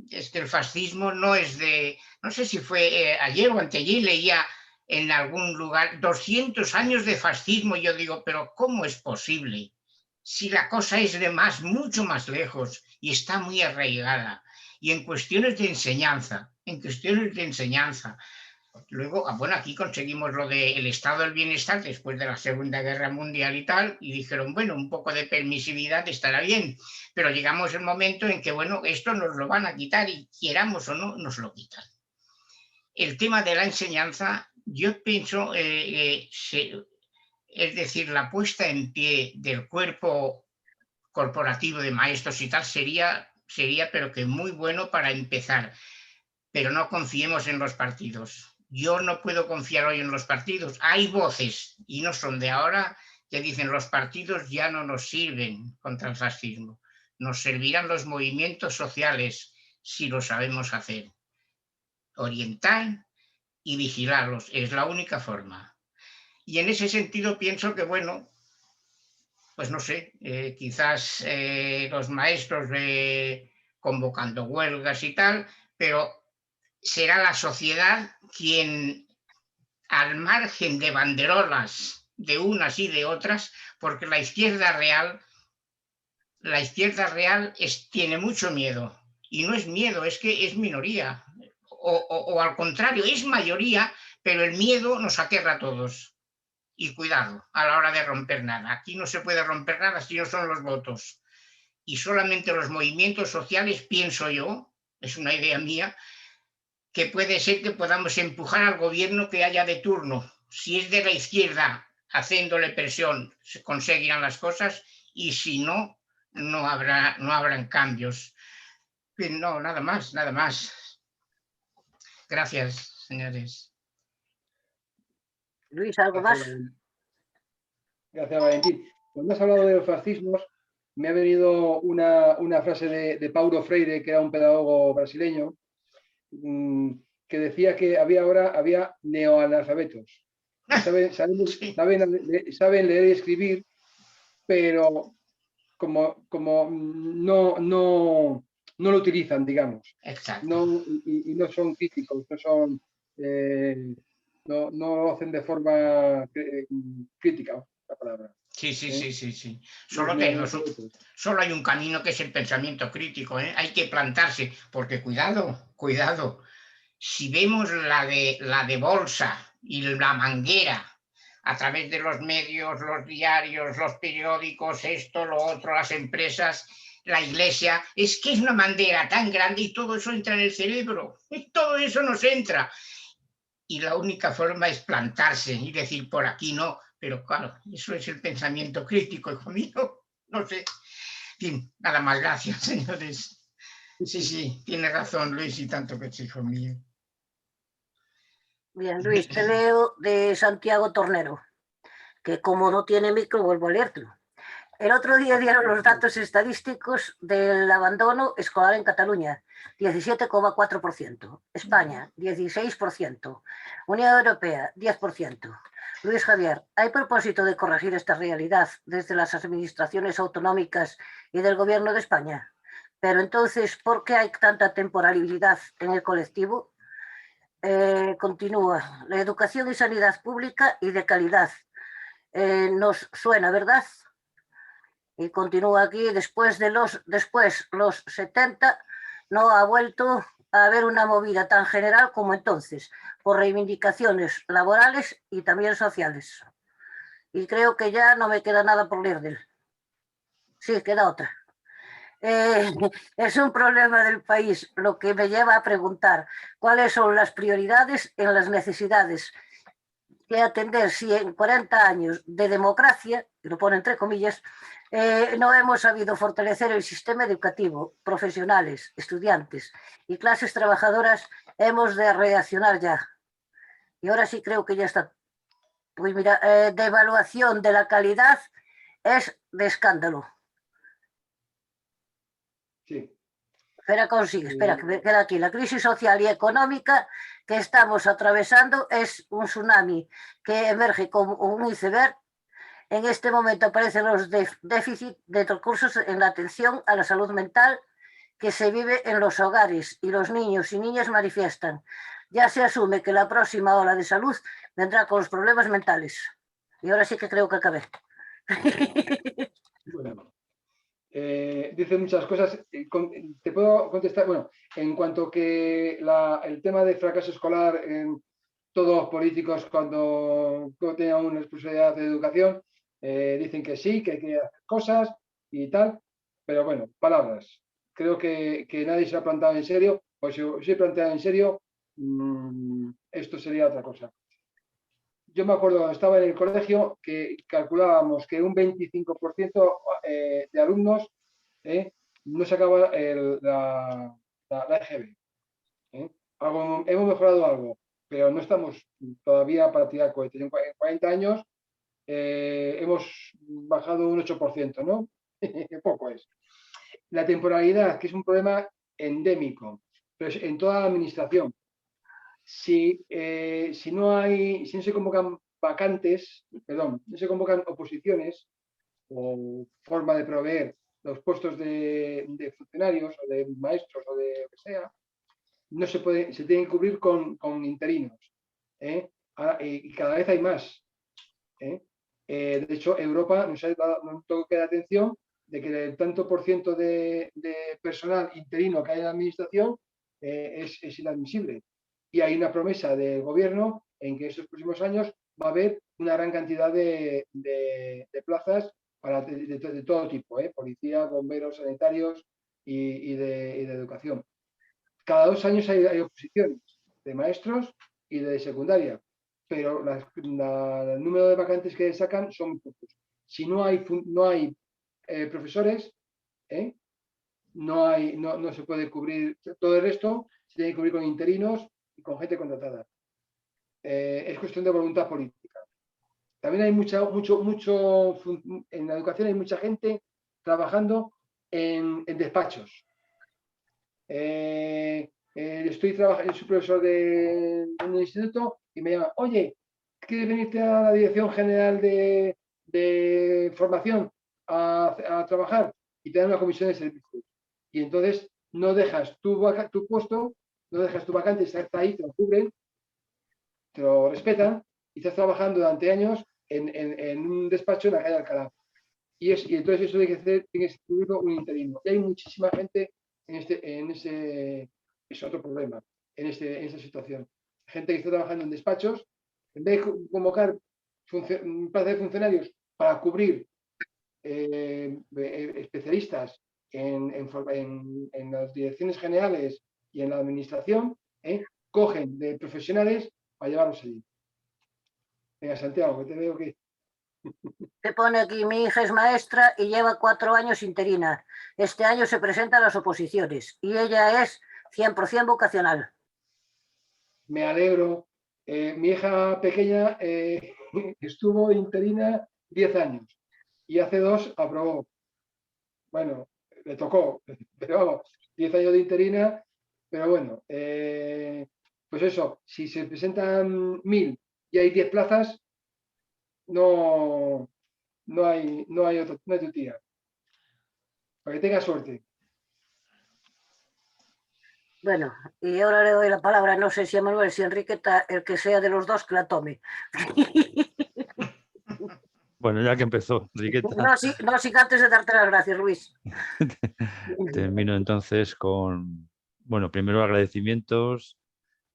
es que el fascismo no es de, no sé si fue ayer o anteayer, leía en algún lugar 200 años de fascismo, y yo digo, pero ¿cómo es posible? Si la cosa es de mucho más lejos y está muy arraigada. Y en cuestiones de enseñanza, Luego, bueno, aquí conseguimos lo del estado del bienestar después de la Segunda Guerra Mundial y tal, y dijeron, bueno, un poco de permisividad estará bien, pero llegamos el momento en que, bueno, esto nos lo van a quitar y quieramos o no, nos lo quitan. El tema de la enseñanza, yo pienso, es decir, la puesta en pie del cuerpo corporativo de maestros y tal sería pero que muy bueno para empezar, pero no confiemos en los partidos. Yo no puedo confiar hoy en los partidos. Hay voces, y no son de ahora, que dicen los partidos ya no nos sirven contra el fascismo. Nos servirán los movimientos sociales si lo sabemos hacer. Orientar y vigilarlos es la única forma. Y en ese sentido pienso que, bueno, pues no sé, quizás los maestros convocando huelgas y tal, pero será la sociedad quien, al margen de banderolas de unas y de otras, porque la izquierda real tiene mucho miedo, y no es miedo, es que es minoría, o al contrario, es mayoría, pero el miedo nos aterra a todos. Y cuidado a la hora de romper nada. Aquí no se puede romper nada si no son los votos. Y solamente los movimientos sociales, pienso yo, es una idea mía, que puede ser que podamos empujar al gobierno que haya de turno. Si es de la izquierda, haciéndole presión, se conseguirán las cosas, y si no, no habrán cambios. No, nada más, nada más. Gracias, señores. Luis, ¿algo más? Gracias, Valentín. Cuando has hablado de los fascismos, me ha venido una frase de Paulo Freire, que era un pedagogo brasileño, que decía que había neoanalfabetos. Saben leer y escribir, pero como no lo utilizan, digamos. Exacto. Y no son críticos, no lo hacen de forma crítica, la palabra. Sí. Solo hay un camino, que es el pensamiento crítico, ¿eh? Hay que plantarse, porque cuidado, si vemos la de Bolsa y la Manguera a través de los medios, los diarios, los periódicos, esto, lo otro, las empresas, la iglesia, es que es una bandera tan grande y todo eso entra en el cerebro, y todo eso nos entra. Y la única forma es plantarse y decir, por aquí no, pero claro, eso es el pensamiento crítico, hijo mío, no sé. En fin, nada más, gracias, señores. Sí, tiene razón, Luis, y tanto que es hijo mío. Bien, Luis, te leo de Santiago Tornero, que como no tiene micro, vuelvo a leértelo. El otro día dieron los datos estadísticos del abandono escolar en Cataluña, 17,4%. España, 16%. Unión Europea, 10%. Luis Javier, ¿hay propósito de corregir esta realidad desde las administraciones autonómicas y del Gobierno de España? Pero entonces, ¿por qué hay tanta temporalidad en el colectivo? Continúa. La educación y sanidad pública y de calidad. Nos suena, ¿verdad? Y continúa aquí, después los 70 no ha vuelto a haber una movida tan general como entonces, por reivindicaciones laborales y también sociales. Y creo que ya no me queda nada por leer de él. Sí, queda otra. Es un problema del país, lo que me lleva a preguntar cuáles son las prioridades en las necesidades que atender si en 40 años de democracia, y lo pone entre comillas, no hemos sabido fortalecer el sistema educativo, profesionales, estudiantes y clases trabajadoras. Hemos de reaccionar ya. Y ahora sí creo que ya está. Pues mira, de evaluación de la calidad es de escándalo. Sí. Espera, que queda aquí. La crisis social y económica que estamos atravesando es un tsunami que emerge como un iceberg. En este momento aparecen los déficits de recursos en la atención a la salud mental que se vive en los hogares, y los niños y niñas manifiestan. Ya se asume que la próxima ola de salud vendrá con los problemas mentales. Y ahora sí que creo que acabé. Bueno, dice muchas cosas. Te puedo contestar. Bueno, en cuanto que el tema de fracaso escolar todos los políticos cuando tengan una responsabilidad de educación dicen que sí, que hay que hacer cosas y tal, pero bueno, palabras. Creo que nadie se ha plantado en serio, o si se ha planteado en serio, esto sería otra cosa. Yo me acuerdo cuando estaba en el colegio que calculábamos que un 25% de alumnos no sacaba la EGB. Hemos mejorado algo, pero no estamos todavía para tirar cohetes. En 40 años hemos bajado un 8%, ¿no? Poco es. La temporalidad, que es un problema endémico, pero es en toda la administración. Si no se convocan vacantes, perdón, no se convocan oposiciones o forma de proveer los puestos de funcionarios o de maestros o de lo que sea, no se puede, se tienen que cubrir con interinos. Y cada vez hay más. De hecho, Europa nos ha dado un toque de atención de que el tanto por ciento de personal interino que hay en la administración es inadmisible. Y hay una promesa del gobierno en que estos próximos años va a haber una gran cantidad de plazas de todo tipo, policía, bomberos, sanitarios y de educación. Cada 2 años hay oposiciones de maestros y de secundaria, pero el número de vacantes que sacan son muy pocos. Si no hay profesores, no se puede cubrir todo el resto, se tiene que cubrir con interinos y con gente contratada. Es cuestión de voluntad política. También hay en la educación hay mucha gente trabajando en despachos. Soy profesor de un instituto y me llama, oye, ¿quieres venirte a la Dirección General de Formación a trabajar? Y te dan una comisión de servicios. Y entonces no dejas tu puesto, no dejas tu vacante, está ahí, te lo cubren, te lo respetan y estás trabajando durante años en un despacho en la calle Alcalá. Y entonces eso tiene que cubrirlo un interino. Y hay muchísima gente es otro problema en esta situación. Gente que está trabajando en despachos, en vez de convocar plazas de funcionarios para cubrir especialistas en las direcciones generales y en la administración, cogen de profesionales para llevarlos allí. Venga, Santiago, que te veo que... Te pone aquí, mi hija es maestra y lleva 4 años interina. Este año se presenta a las oposiciones y ella es 100% vocacional. Me alegro. Mi hija pequeña estuvo interina 10 años y hace 2 aprobó. Bueno, le tocó, pero vamos, 10 años de interina, pero bueno, pues eso, si se presentan 1000 y hay 10 plazas, no hay tu tía. Para que tenga suerte. Bueno, y ahora le doy la palabra, no sé si a Manuel, si a Enriqueta, el que sea de los dos que la tome. Bueno, ya que empezó, Enriqueta. No, sí, antes de darte las gracias, Luis. Termino entonces con, bueno, primero agradecimientos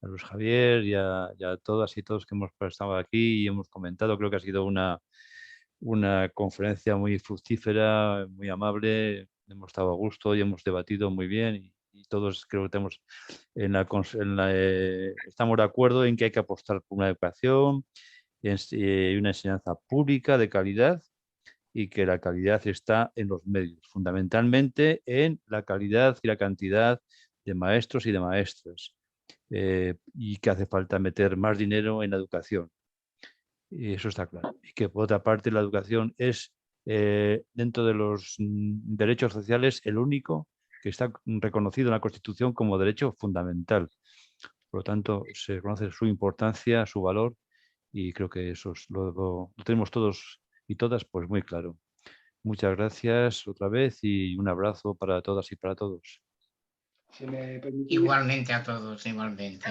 a Luis Javier y a todas y todos que hemos estado aquí y hemos comentado. Creo que ha sido una conferencia muy fructífera, muy amable. Hemos estado a gusto y hemos debatido muy bien y todos creo que estamos estamos de acuerdo en que hay que apostar por una educación y una enseñanza pública de calidad y que la calidad está en los medios, fundamentalmente en la calidad y la cantidad de maestros y de maestras y que hace falta meter más dinero en la educación. Y eso está claro. Y que por otra parte la educación es dentro de los derechos sociales el único que está reconocido en la Constitución como derecho fundamental. Por lo tanto, se reconoce su importancia, su valor y creo que eso lo tenemos todos y todas pues muy claro. Muchas gracias otra vez y un abrazo para todas y para todos. Igualmente a todos, igualmente.